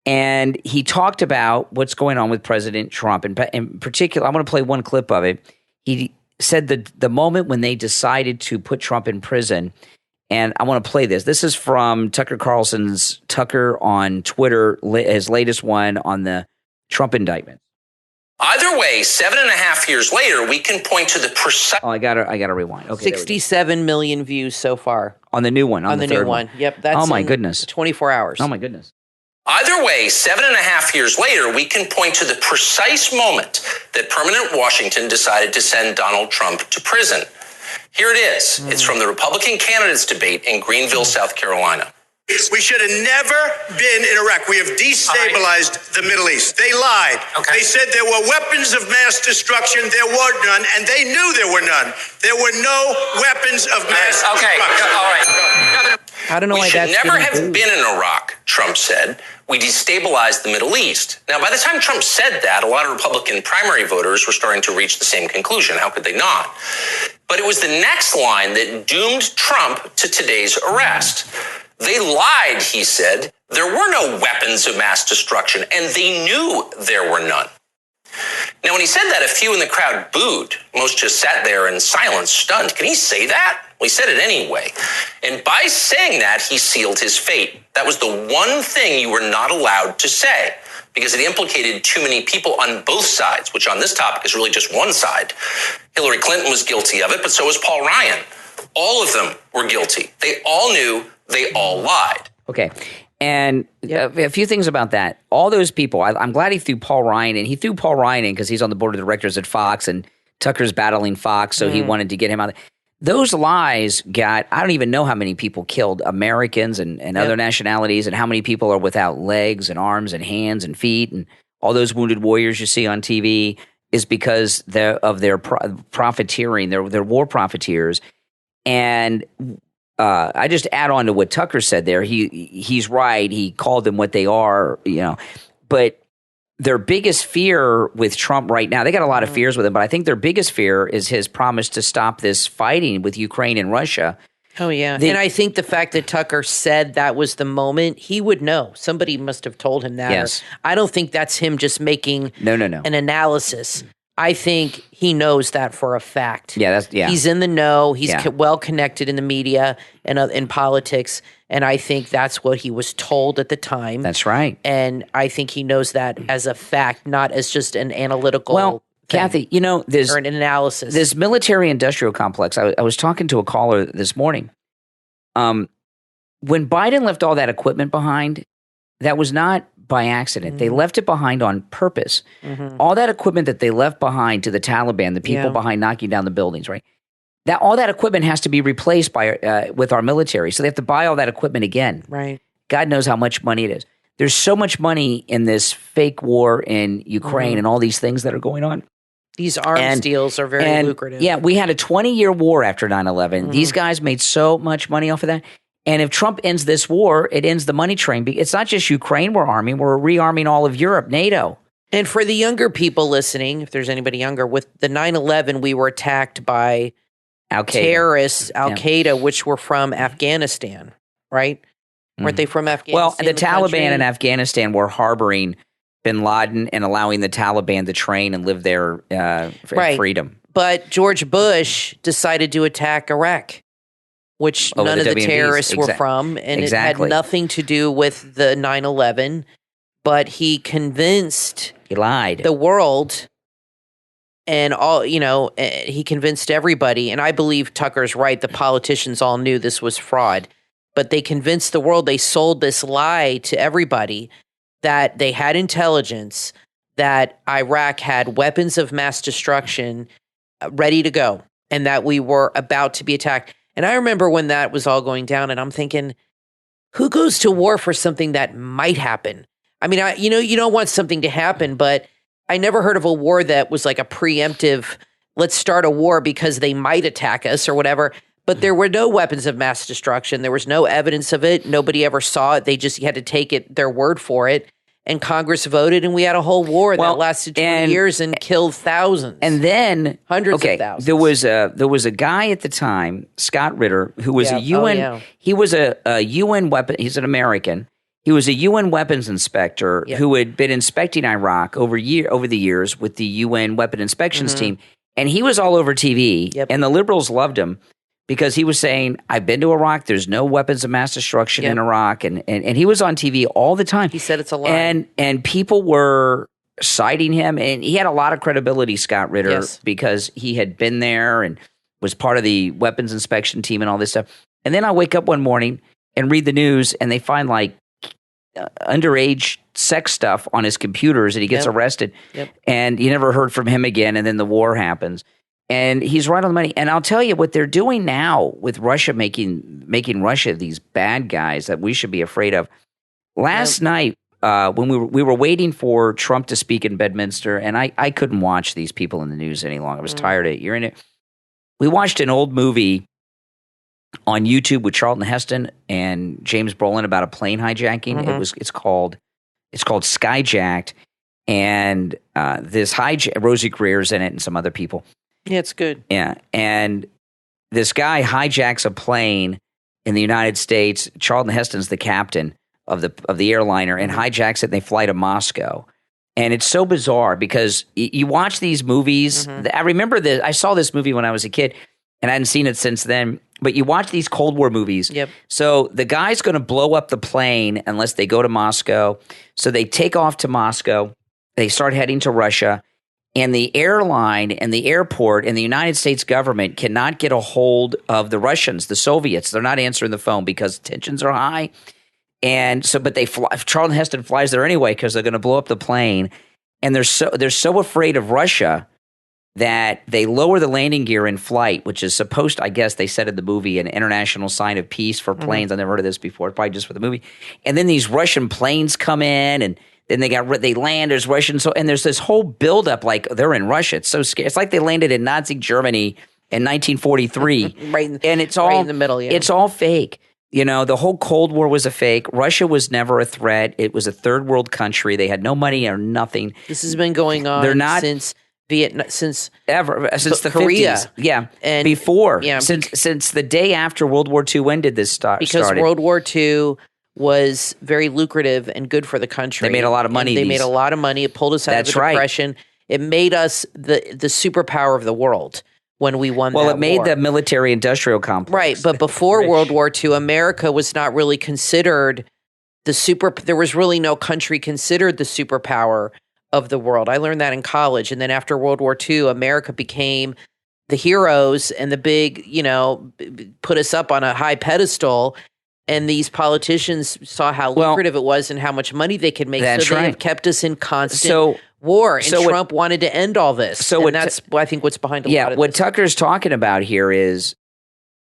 And he talked about what's going on with President Trump. In particular, I'm going to play one clip of it. He said that the moment when they decided to put Trump in prison, and I want to play this. This is from Tucker Carlson's Tucker on Twitter, his latest one on the Trump indictment. Either way, 7.5 years later, we can point to the precise. Oh, I gotta rewind. Okay, 67 million views so far on the new one. On the new one. Yep. That's my goodness. 24 hours. Oh my goodness. Either way, 7.5 years later, we can point to the precise moment that permanent Washington decided to send Donald Trump to prison. Here it is. It's from the Republican candidates debate in Greenville, South Carolina. We should have never been in Iraq. We have destabilized the Middle East. They lied. They said there were weapons of mass destruction. There were none, and they knew there were none. There were no weapons of mass destruction. All right. I don't know why that's We should never have been in Iraq, Trump said. We destabilized the Middle East. Now, by the time Trump said that, a lot of Republican primary voters were starting to reach the same conclusion. How could they not? But it was the next line that doomed Trump to today's arrest. They lied, he said. There were no weapons of mass destruction, and they knew there were none. Now, when he said that, a few in the crowd booed. Most just sat there in silence, stunned. Can he say that? Well, he said it anyway. And by saying that, he sealed his fate. That was the one thing you were not allowed to say, because it implicated too many people on both sides, which on this topic is really just one side. Hillary Clinton was guilty of it, but so was Paul Ryan. All of them were guilty. They all knew. They all lied. Okay. And a few things about that. All those people, I'm glad he threw Paul Ryan in. He threw Paul Ryan in because he's on the board of directors at Fox, and Tucker's battling Fox, so he wanted to get him out. Those lies got, I don't even know how many people killed Americans and other nationalities, and how many people are without legs and arms and hands and feet, and all those wounded warriors you see on TV is because of their profiteering. They're war profiteers. And I just add on to what Tucker said there. He's right. He called them what they are, but their biggest fear with Trump right now, they got a lot of fears with him, but I think their biggest fear is his promise to stop this fighting with Ukraine and Russia. Oh, yeah. And I think the fact that Tucker said that was the moment, he would know. Somebody must have told him that. Yes. I don't think that's him just making an analysis. I think he knows that for a fact. Yeah, He's in the know. He's well connected in the media and in politics, and I think that's what he was told at the time. That's right. And I think he knows that as a fact, not as just an analytical. Well, Kathy, there's or an analysis. This military-industrial complex. I was talking to a caller this morning. When Biden left all that equipment behind, that was not by accident. They left it behind on purpose. All that equipment that they left behind to the Taliban, the people behind knocking down the buildings, right? All that equipment has to be replaced by with our military. So they have to buy all that equipment again. Right. God knows how much money it is. There's so much money in this fake war in Ukraine and all these things that are going on. These arms deals are very lucrative. Yeah, we had a 20-year war after 9/11. These guys made so much money off of that. And if Trump ends this war, it ends the money train. It's not just Ukraine we're arming. We're rearming all of Europe, NATO. And for the younger people listening, if there's anybody younger, with the 9/11, we were attacked by terrorists, Al-Qaeda, which were from Afghanistan, right? Weren't they from Afghanistan? Well, the Taliban in Afghanistan were harboring bin Laden and allowing the Taliban to train and live there in freedom. But George Bush decided to attack Iraq, which none of the terrorists were from, and it had nothing to do with the 9/11, but he lied the world, and he convinced everybody, and I believe Tucker's right, the politicians all knew this was fraud, but they convinced the world, they sold this lie to everybody that they had intelligence, that Iraq had weapons of mass destruction ready to go, and that we were about to be attacked. And I remember when that was all going down, and I'm thinking, who goes to war for something that might happen? I mean, you don't want something to happen, but I never heard of a war that was like a preemptive, let's start a war because they might attack us or whatever. But there were no weapons of mass destruction. There was no evidence of it. Nobody ever saw it. They just had to take their word for it. And Congress voted, and we had a whole war that lasted 20 years and killed thousands. And then hundreds of thousands. There was a guy at the time, Scott Ritter, who was a UN. He was a UN weapon. He's an American. He was a UN weapons inspector who had been inspecting Iraq over the years with the UN weapon inspections team, and he was all over TV. And the liberals loved him because he was saying, I've been to Iraq. There's no weapons of mass destruction in Iraq. And he was on TV all the time. He said it's a lie. And people were citing him. And he had a lot of credibility, Scott Ritter, because he had been there and was part of the weapons inspection team and all this stuff. And then I wake up one morning and read the news, and they find like underage sex stuff on his computers, and he gets arrested. And you never heard from him again. And then the war happens. And he's right on the money. And I'll tell you what they're doing now with Russia, making Russia these bad guys that we should be afraid of. Last night, when we were waiting for Trump to speak in Bedminster, and I couldn't watch these people in the news any longer. I was tired of it. You're in it. We watched an old movie on YouTube with Charlton Heston and James Brolin about a plane hijacking. It's called Skyjacked, and this Rosie Greer's in it and some other people. Yeah, it's good. Yeah, and this guy hijacks a plane in the United States. Charlton Heston's the captain of the airliner, and hijacks it, and they fly to Moscow. And it's so bizarre because you watch these movies. I remember this. I saw this movie when I was a kid, and I hadn't seen it since then. But you watch these Cold War movies. So the guy's going to blow up the plane unless they go to Moscow. So they take off to Moscow. They start heading to Russia. And the airline and the airport and the United States government cannot get a hold of the Russians, the Soviets. They're not answering the phone because tensions are high. And so, but Charlton Heston flies there anyway because they're going to blow up the plane. And they're so afraid of Russia that they lower the landing gear in flight, which is supposed to, I guess they said in the movie, an international sign of peace for planes. I've never heard of this before, probably just for the movie. And then these Russian planes come in, and then they land. There's Russians, and there's this whole buildup like they're in Russia. It's so scary. It's like they landed in Nazi Germany in 1943, and it's all right in the middle. Yeah. It's all fake. You know, the whole Cold War was a fake. Russia was never a threat. It was a third world country. They had no money or nothing. This has been going on since Vietnam, since the Korea, 50s. Yeah, and before since the day after World War II. When did this start? Because World War II was very lucrative and good for the country. They made a lot of money. They made a lot of money. It pulled us out of the Depression. It made us the superpower of the world when we won that war. Well, it made the military-industrial complex. Right, but before World War II, America was not really considered there was really no country considered the superpower of the world. I learned that in college. And then after World War II, America became the heroes and the big, put us up on a high pedestal. And these politicians saw how lucrative it was and how much money they could make. So they have kept us in constant war. And Trump wanted to end all this. And that's, I think, what's behind a lot of what Tucker's talking about here is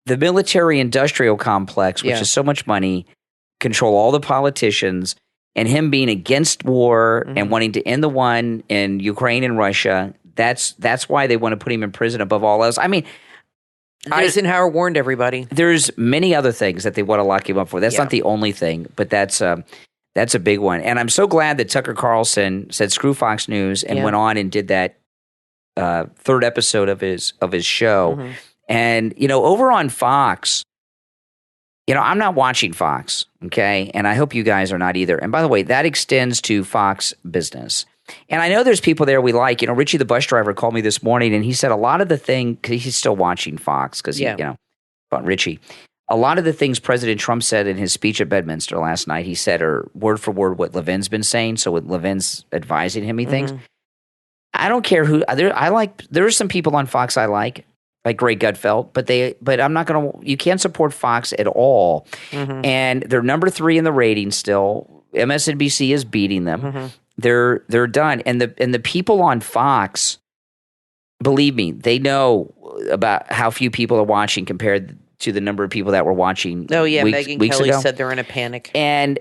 the military-industrial complex, which is so much money, control all the politicians, and him being against war and wanting to end the one in Ukraine and Russia. That's why they want to put him in prison above all else. I mean, Eisenhower warned everybody. There's many other things that they want to lock him up for. That's not the only thing, but that's a big one. And I'm so glad that Tucker Carlson said screw Fox News and went on and did that third episode of his show. And over on Fox, I'm not watching Fox, okay? And I hope you guys are not either. And by the way, that extends to Fox Business. And I know there's people there we like. Richie the bus driver called me this morning, and he said a lot of the thing, because he's still watching Fox, because about Richie. A lot of the things President Trump said in his speech at Bedminster last night, he said are word for word what Levin's been saying. So what Levin's advising him, he thinks. I don't care who. There are some people on Fox I like Greg Gutfeld, but I'm not going to. You can't support Fox at all, and they're number 3 in the ratings still. MSNBC is beating them. They're done, and the people on Fox, believe me, they know about how few people are watching compared to the number of people that were watching. Oh yeah, weeks Megyn Kelly ago. said they're in a panic, and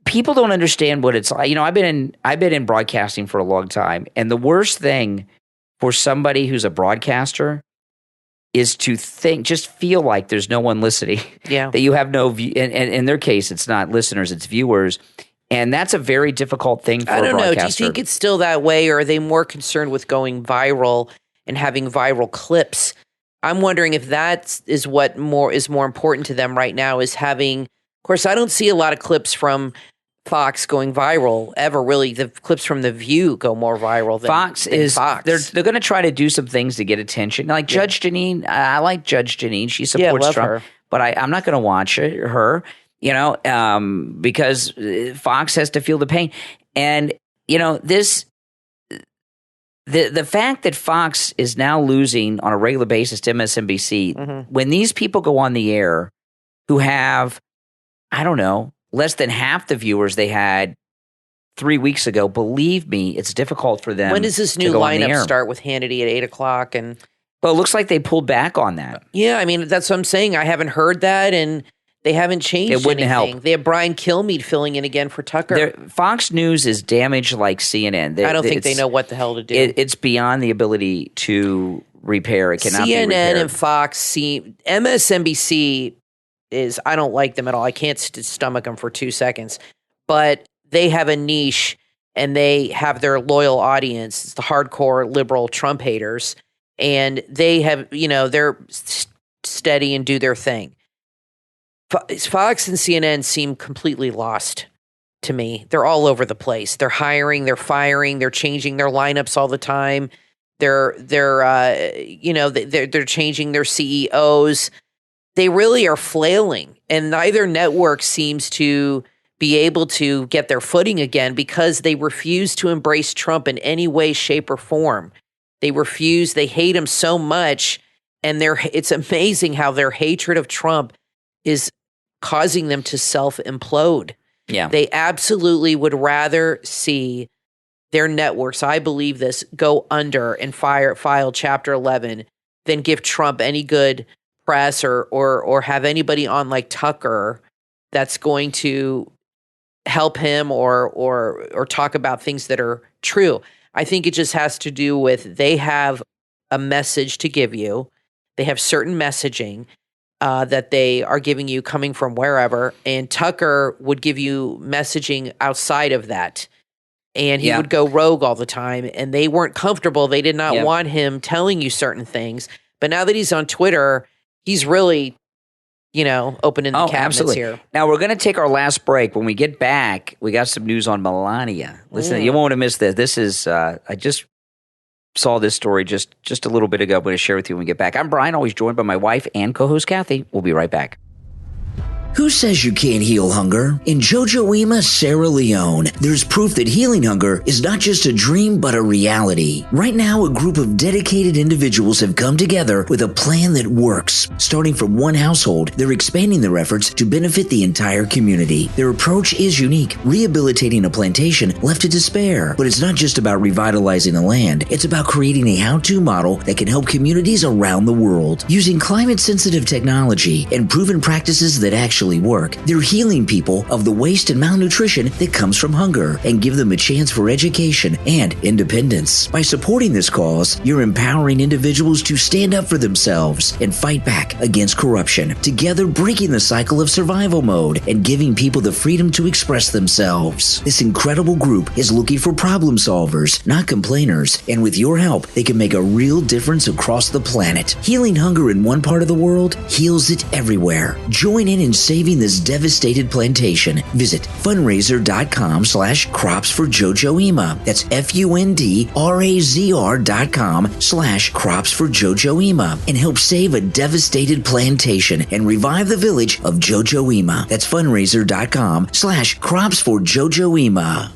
people don't understand what it's like. I've been in broadcasting for a long time, and the worst thing for somebody who's a broadcaster is to just feel like there's no one listening. Yeah. That you have no view. And in their case, it's not listeners, it's viewers. And that's a very difficult thing for a broadcaster. I don't know. Do you think it's still that way, or are they more concerned with going viral and having viral clips? I'm wondering if that is what is more important to them right now, is having, of course, I don't see a lot of clips from Fox going viral ever. Really, the clips from The View go more viral than Fox. They're going to try to do some things to get attention. Like Judge Jeanine, I like Judge Jeanine. She supports Trump, but I'm not going to watch her. because Fox has to feel the pain. And, the fact that Fox is now losing on a regular basis to MSNBC, when these people go on the air who have, I don't know, less than half the viewers they had 3 weeks ago, believe me, it's difficult for them. When does this new lineup start with Hannity at 8 o'clock? Well, it looks like they pulled back on that. Yeah, I mean, that's what I'm saying. I haven't heard that, and they haven't changed anything. It wouldn't help. They have Brian Kilmeade filling in again for Tucker. Fox News is damaged like CNN. I don't think they know what the hell to do. It's beyond the ability to repair. It cannot be repaired. CNN and Fox, MSNBC is, I don't like them at all. I can't stomach them for 2 seconds. But they have a niche, and they have their loyal audience. It's the hardcore liberal Trump haters. And they have, they're steady and do their thing. Fox and CNN seem completely lost to me. They're all over the place. They're hiring, they're firing, they're changing their lineups all the time. They're changing their CEOs. They really are flailing, and neither network seems to be able to get their footing again because they refuse to embrace Trump in any way, shape, or form. They hate him so much, and it's amazing how their hatred of Trump is causing them to self-implode. Yeah. They absolutely would rather see their networks, I believe this, go under and file Chapter 11 than give Trump any good press or have anybody on like Tucker that's going to help him or talk about things that are true. I think it just has to do with they have a message to give you. They have certain messaging that they are giving you coming from wherever, and Tucker would give you messaging outside of that. And he would go rogue all the time, and they weren't comfortable. They did not want him telling you certain things. But now that he's on Twitter, he's really, opening the cabinets here. Now, we're going to take our last break. When we get back, we got some news on Melania. Listen, you won't want to miss this. This is, I just saw this story just a little bit ago. I'm going to share with you when we get back. I'm Brian, always joined by my wife and co-host Kathy. We'll be right back. Who says you can't heal hunger? In Jojoima Sierra Leone, there's proof that healing hunger is not just a dream, but a reality. Right now, a group of dedicated individuals have come together with a plan that works. Starting from one household, they're expanding their efforts to benefit the entire community. Their approach is unique, rehabilitating a plantation left to despair. But it's not just about revitalizing the land. It's about creating a how-to model that can help communities around the world. Using climate-sensitive technology and proven practices that actually work, they're healing people of the waste and malnutrition that comes from hunger and give them a chance for education and independence. By supporting this cause, you're empowering individuals to stand up for themselves and fight back against corruption, together breaking the cycle of survival mode and giving people the freedom to express themselves. This incredible group is looking for problem solvers, not complainers, and with your help, they can make a real difference across the planet. Healing hunger in one part of the world heals it everywhere. Join in and saving this devastated plantation. Visit fundraiser.com/crops for Jojoima. That's fundrazr.com/crops for Jojoima and help save a devastated plantation and revive the village of Jojoima. That's fundraiser.com/crops for Jojoima.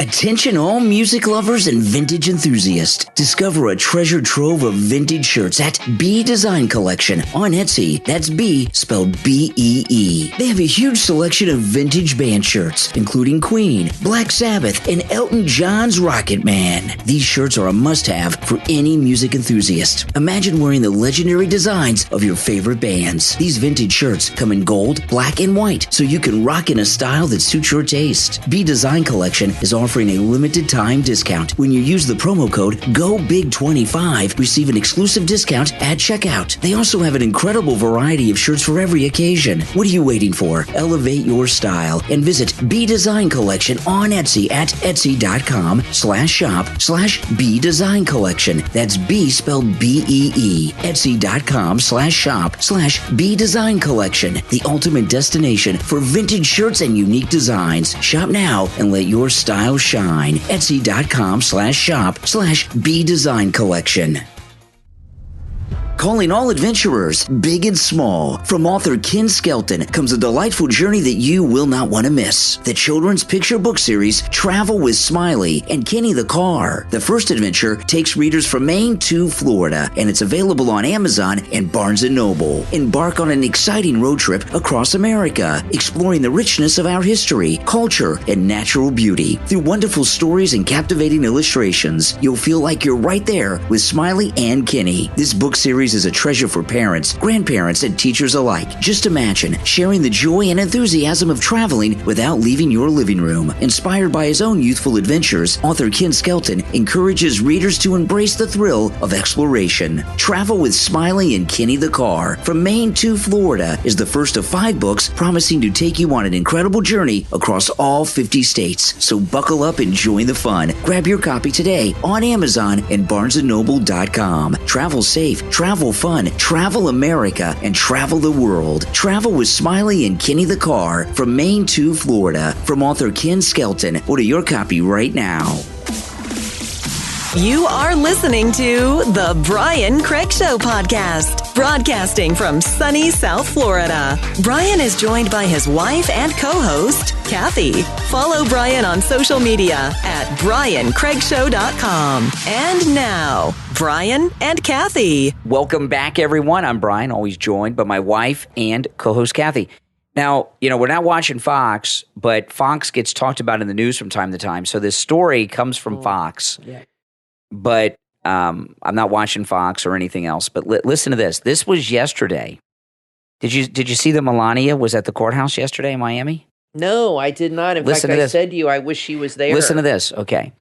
Attention all music lovers and vintage enthusiasts. Discover a treasure trove of vintage shirts at B Design Collection on Etsy. That's B spelled B-E-E. They have a huge selection of vintage band shirts, including Queen, Black Sabbath, and Elton John's Rocket Man. These shirts are a must-have for any music enthusiast. Imagine wearing the legendary designs of your favorite bands. These vintage shirts come in gold, black, and white, so you can rock in a style that suits your taste. B Design Collection is offering a limited time discount. When you use the promo code GOBIG25, receive an exclusive discount at checkout. They also have an incredible variety of shirts for every occasion. What are you waiting for? Elevate your style and visit B Design Collection on Etsy at etsy.com/shop/B Design Collection. That's B spelled B-E-E. Etsy.com/shop/B Design Collection. The ultimate destination for vintage shirts and unique designs. Shop now and let your style shine. Etsy.com/shop/B Design Collection. Calling all adventurers, big and small. From author Ken Skelton comes a delightful journey that you will not want to miss. The children's picture book series, Travel with Smiley and Kenny the Car. The first adventure takes readers from Maine to Florida, and it's available on Amazon and Barnes & Noble. Embark on an exciting road trip across America, exploring the richness of our history, culture, and natural beauty. Through wonderful stories and captivating illustrations, you'll feel like you're right there with Smiley and Kenny. This book series is a treasure for parents, grandparents, and teachers alike. Just imagine sharing the joy and enthusiasm of traveling without leaving your living room. Inspired by his own youthful adventures, author Ken Skelton encourages readers to embrace the thrill of exploration. Travel with Smiley and Kenny the Car from Maine to Florida is the first of 5 books promising to take you on an incredible journey across all 50 states. So buckle up and join the fun. Grab your copy today on Amazon and BarnesandNoble.com. Travel safe, travel fun, travel America, and travel the world. Travel with Smiley and Kenny the Car from Maine to Florida from author Ken Skelton. Order your copy right now. You are listening to The Brian Craig Show podcast, broadcasting from sunny South Florida. Brian is joined by his wife and co-host, Kathy. Follow Brian on social media at BrianCraigShow.com. And now, Brian and Kathy. Welcome back, everyone. I'm Brian, always joined by my wife and co-host, Kathy. Now, we're not watching Fox, but Fox gets talked about in the news from time to time. So this story comes from Fox. Yeah. But I'm not watching Fox or anything else. But listen to this. This was yesterday. Did you see that Melania was at the courthouse yesterday in Miami? No, I did not. In fact, I said to you, I wish she was there. Listen to this. Okay.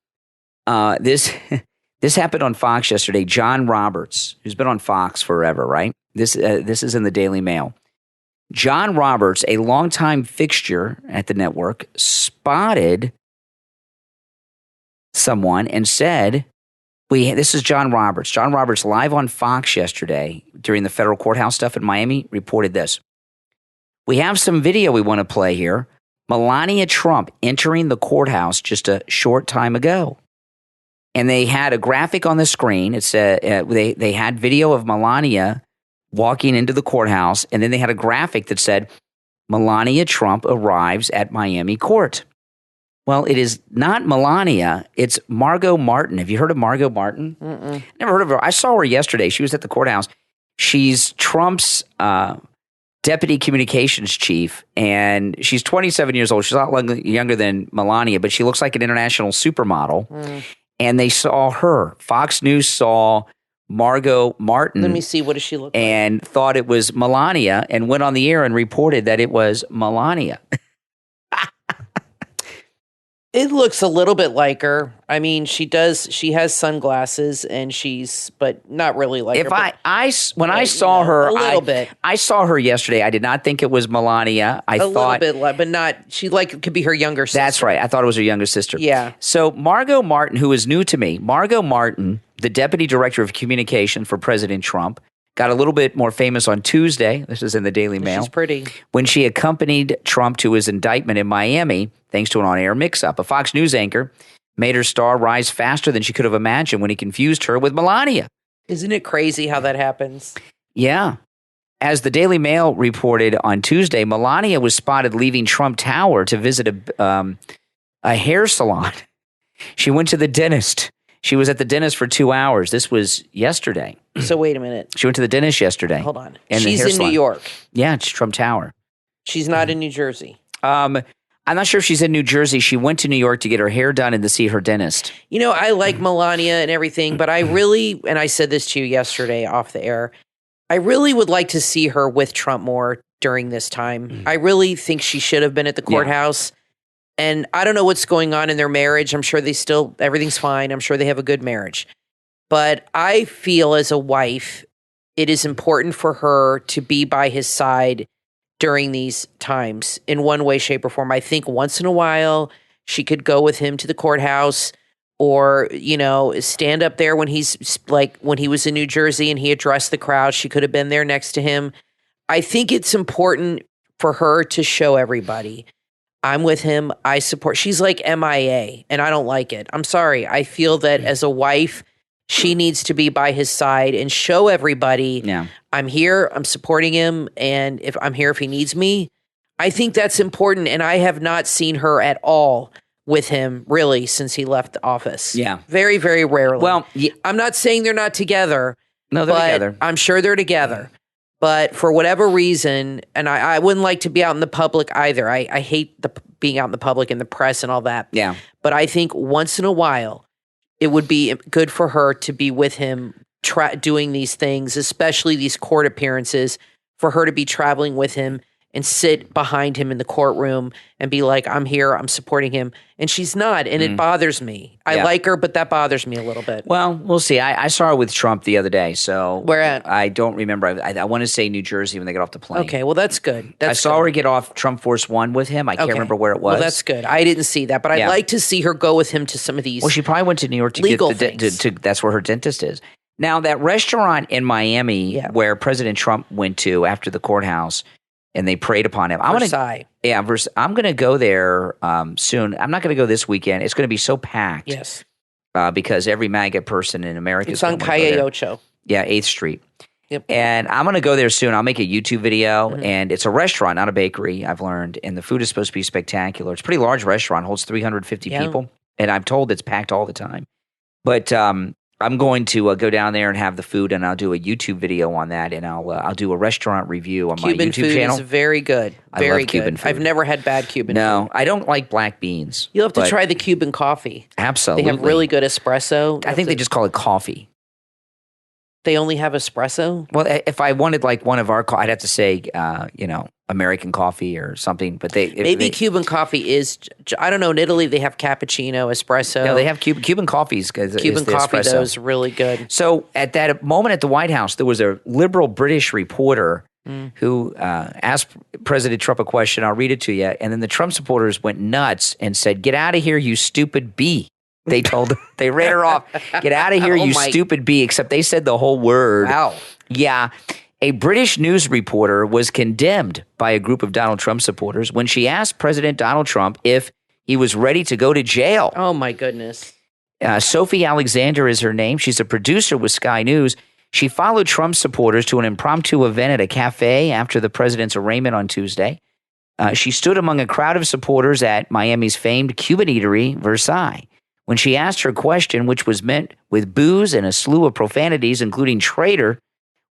This happened on Fox yesterday. John Roberts, who's been on Fox forever, right? This is in the Daily Mail. John Roberts, a longtime fixture at the network, spotted someone and said, this is John Roberts. John Roberts, live on Fox yesterday during the federal courthouse stuff in Miami, reported this. We have some video we want to play here. Melania Trump entering the courthouse just a short time ago. And they had a graphic on the screen. It said they had video of Melania walking into the courthouse, and then they had a graphic that said, Melania Trump arrives at Miami court. Well, it is not Melania. It's Margot Martin. Have you heard of Margot Martin? Mm-mm. Never heard of her. I saw her yesterday. She was at the courthouse. She's Trump's deputy communications chief, and she's 27 years old. She's a lot younger than Melania, but she looks like an international supermodel. Mm. And they saw her. Fox News saw Margot Martin. Let me see. What does she look like? And thought it was Melania and went on the air and reported that it was Melania. It looks a little bit like her. I mean, she has sunglasses and but not really like her. When I saw her, a little bit. I saw her yesterday. I did not think it was Melania. I thought a little bit, but not. She could be her younger sister. That's right. I thought it was her younger sister. Yeah. So Margot Martin, who is new to me, Margot Martin, the deputy director of communication for President Trump, got a little bit more famous on Tuesday. This is in the Daily Mail. She's pretty. When she accompanied Trump to his indictment in Miami, thanks to an on-air mix-up. A Fox News anchor made her star rise faster than she could have imagined when he confused her with Melania. Isn't it crazy how that happens? Yeah. As the Daily Mail reported on Tuesday, Melania was spotted leaving Trump Tower to visit a hair salon. She went to the dentist. She was at the dentist for 2 hours. This was yesterday. So wait a minute. She went to the dentist yesterday. Hold on. She's in New York. Yeah, it's Trump Tower. She's not in New Jersey. I'm not sure if she's in New Jersey. She went to New York to get her hair done and to see her dentist. I like Melania and everything, but I really, and I said this to you yesterday off the air, I really would like to see her with Trump more during this time. I really think she should have been at the courthouse. Yeah. And I don't know what's going on in their marriage. I'm sure everything's fine. I'm sure they have a good marriage. But I feel as a wife, it is important for her to be by his side during these times in one way, shape, or form. I think once in a while, she could go with him to the courthouse or, stand up there when when he was in New Jersey and he addressed the crowd. She could have been there next to him. I think it's important for her to show everybody, I'm with him. I support. She's like MIA, and I don't like it. I'm sorry. I feel that as a wife, she needs to be by his side and show everybody, I'm here, I'm supporting him, and if I'm here if he needs me. I think that's important, and I have not seen her at all with him, really, since he left the office. Yeah. Very, very rarely. Well, I'm not saying they're not together. No, they're together. I'm sure they're together. But for whatever reason, and I wouldn't like to be out in the public either. I hate being out in the public and the press and all that. Yeah. But I think once in a while, it would be good for her to be with him doing these things, especially these court appearances, for her to be traveling with him and sit behind him in the courtroom and be like, I'm here, I'm supporting him. And she's not, and it bothers me. I like her, but that bothers me a little bit. Well, we'll see. I saw her with Trump the other day, so where at? I don't remember. I want to say New Jersey when they got off the plane. Okay, well, that's good. I saw her get off Trump Force One with him. I can't remember where it was. Well, that's good. I didn't see that, but I'd like to see her go with him to some of these. Well, she probably went to New York to legal get that's where her dentist is. Now, that restaurant in Miami where President Trump went to after the courthouse, and they preyed upon him. Versailles. I'm going to go there soon. I'm not going to go this weekend. It's going to be so packed. Yes. Because every MAGA person in America is on Calle Ocho. Yeah, 8th Street. Yep. And I'm going to go there soon. I'll make a YouTube video, and it's a restaurant, not a bakery, I've learned. And the food is supposed to be spectacular. It's a pretty large restaurant, holds 350 people. And I'm told it's packed all the time. But I'm going to go down there and have the food, and I'll do a YouTube video on that, and I'll do a restaurant review on Cuban my YouTube channel. Cuban food is very good. Very I love good. Cuban food. I've never had bad Cuban food. No, I don't like black beans. You'll have to try the Cuban coffee. Absolutely. They have really good espresso. I think they just call it coffee. They only have espresso? Well, if I wanted like one of our, I'd have to say, American coffee or something. But maybe Cuban coffee is. I don't know. In Italy, they have cappuccino, espresso. No, they have Cuban coffees. Cuban coffee, though, is really good. So at that moment at the White House, there was a liberal British reporter who asked President Trump a question. I'll read it to you. And then the Trump supporters went nuts and said, "Get out of here, you stupid bee." They told her, they ran her off. Get out of here, you stupid bee. Except they said the whole word. Wow. Yeah. A British news reporter was condemned by a group of Donald Trump supporters when she asked President Donald Trump if he was ready to go to jail. Oh, my goodness. Sophie Alexander is her name. She's a producer with Sky News. She followed Trump supporters to an impromptu event at a cafe after the president's arraignment on Tuesday. She stood among a crowd of supporters at Miami's famed Cuban eatery, Versailles. When she asked her question, which was met with boos and a slew of profanities, including traitor,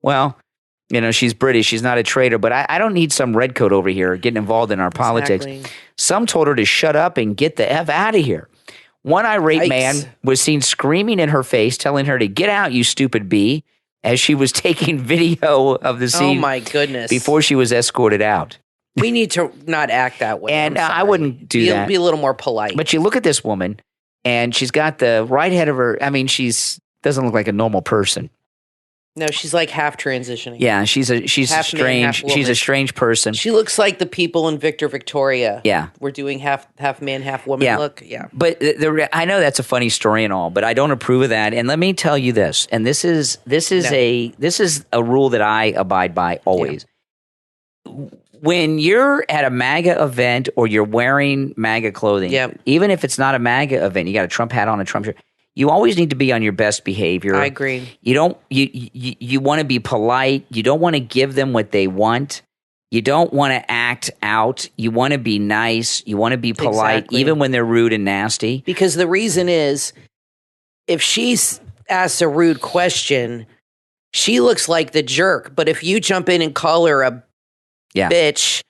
well, she's British. She's not a traitor, but I don't need some redcoat over here getting involved in our politics. Exactly. Some told her to shut up and get the F out of here. One irate man was seen screaming in her face, telling her to get out, you stupid bee, as she was taking video of the scene. Oh, my goodness. Before she was escorted out. We need to not act that way. And I wouldn't do that. Be a little more polite. But you look at this woman, and she's got the right head of her. I mean, doesn't look like a normal person. No, she's like half transitioning. Yeah, she's a strange person. She looks like the people in Victor Victoria. Yeah, we're doing half man, half woman look. Yeah, but I know that's a funny story and all, but I don't approve of that. And let me tell you this, and this is a rule that I abide by always. Yeah. When you're at a MAGA event or you're wearing MAGA clothing, even if it's not a MAGA event, you got a Trump hat on, a Trump shirt. You always need to be on your best behavior. I agree. You want to be polite. You don't want to give them what they want. You don't want to act out. You want to be nice. You want to be polite, even when they're rude and nasty. Because the reason is, if she asks a rude question, she looks like the jerk. But if you jump in and call her a bitch,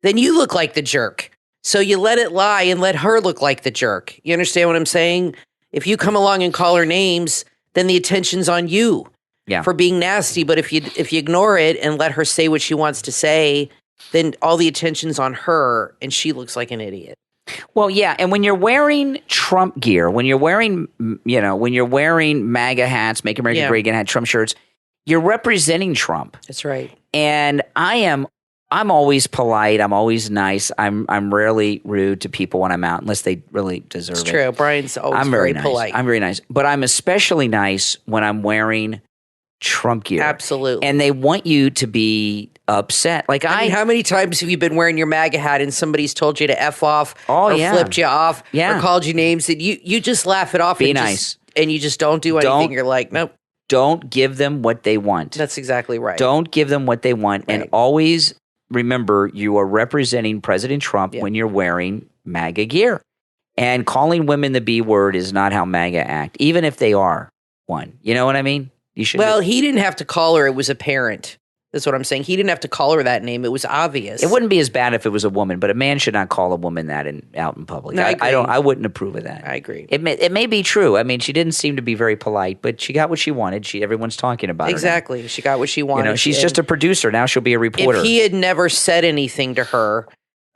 then you look like the jerk. So you let it lie and let her look like the jerk. You understand what I'm saying? If you come along and call her names, then the attention's on you for being nasty. But if you ignore it and let her say what she wants to say, then all the attention's on her, and she looks like an idiot. Well, yeah, and when you're wearing Trump gear, when you're wearing MAGA hats, Make America Great Again, Trump shirts, you're representing Trump. That's right. And I'm always polite. I'm always nice. I'm rarely rude to people when I'm out, unless they really deserve it. It's true. Brian's always very nice. polite. I'm very nice. But I'm especially nice when I'm wearing Trump gear. Absolutely. And they want you to be upset. Like I mean, how many times have you been wearing your MAGA hat and somebody's told you to F off or flipped you off or called you names, and you just laugh it off be and nice. and you just don't do anything. You're like, nope. Don't give them what they want. That's exactly right. Don't give them what they want. Right. And always remember, you are representing President Trump when you're wearing MAGA gear. And calling women the B word is not how MAGA act, even if they are one. You know what I mean? You should. Well, he didn't have to call her. It was apparent. That's what I'm saying. He didn't have to call her that name. It was obvious. It wouldn't be as bad if it was a woman, but a man should not call a woman that out in public. No, I wouldn't approve of that. I agree. It may be true. I mean, she didn't seem to be very polite, but she got what she wanted. Everyone's talking about her. Exactly. She got what she wanted. You know, she's just a producer. Now she'll be a reporter. If he had never said anything to her,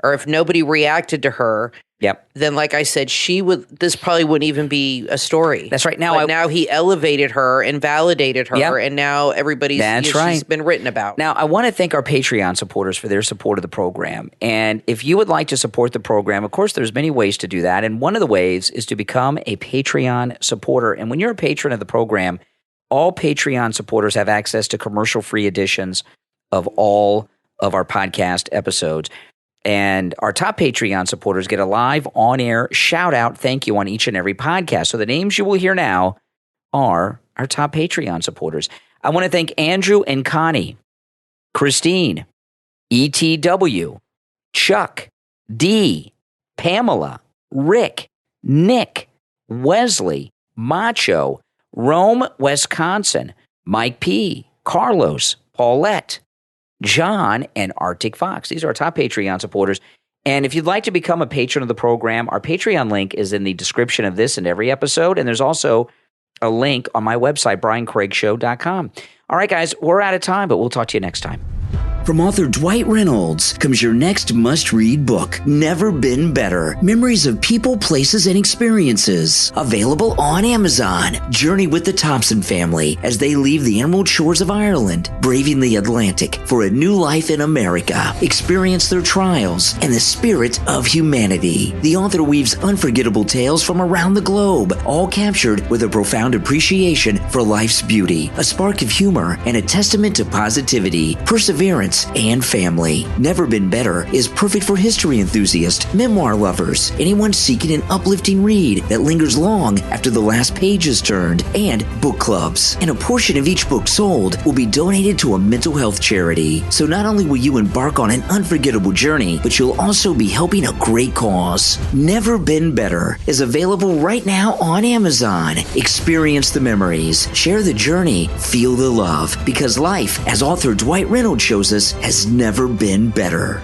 or if nobody reacted to her, then like I said, this probably wouldn't even be a story. That's right. Now he elevated her and validated her, and now everybody's she's been written about. Now I want to thank our Patreon supporters for their support of the program. And if you would like to support the program, of course, there's many ways to do that. And one of the ways is to become a Patreon supporter. And when you're a patron of the program, all Patreon supporters have access to commercial-free editions of all of our podcast episodes. And our top Patreon supporters get a live on-air shout-out thank you on each and every podcast. So the names you will hear now are our top Patreon supporters. I want to thank Andrew and Connie, Christine, ETW, Chuck, D, Pamela, Rick, Nick, Wesley, Macho, Rome, Wisconsin, Mike P, Carlos, Paulette, John, and Arctic Fox. These are our top Patreon supporters. And if you'd like to become a patron of the program, our Patreon link is in the description of this and every episode. And there's also a link on my website, briancraigshow.com. All right, guys, we're out of time, but we'll talk to you next time. From author Dwight Reynolds comes your next must-read book, Never Been Better. Memories of people, places, and experiences. Available on Amazon. Journey with the Thompson family as they leave the emerald shores of Ireland, braving the Atlantic for a new life in America. Experience their trials and the spirit of humanity. The author weaves unforgettable tales from around the globe, all captured with a profound appreciation for life's beauty, a spark of humor, and a testament to positivity, perseverance, and family. Never Been Better is perfect for history enthusiasts, memoir lovers, anyone seeking an uplifting read that lingers long after the last page is turned, and book clubs. And a portion of each book sold will be donated to a mental health charity. So not only will you embark on an unforgettable journey, but you'll also be helping a great cause. Never Been Better is available right now on Amazon. Experience the memories, share the journey, feel the love, because life, as author Dwight Reynolds shows us, has never been better.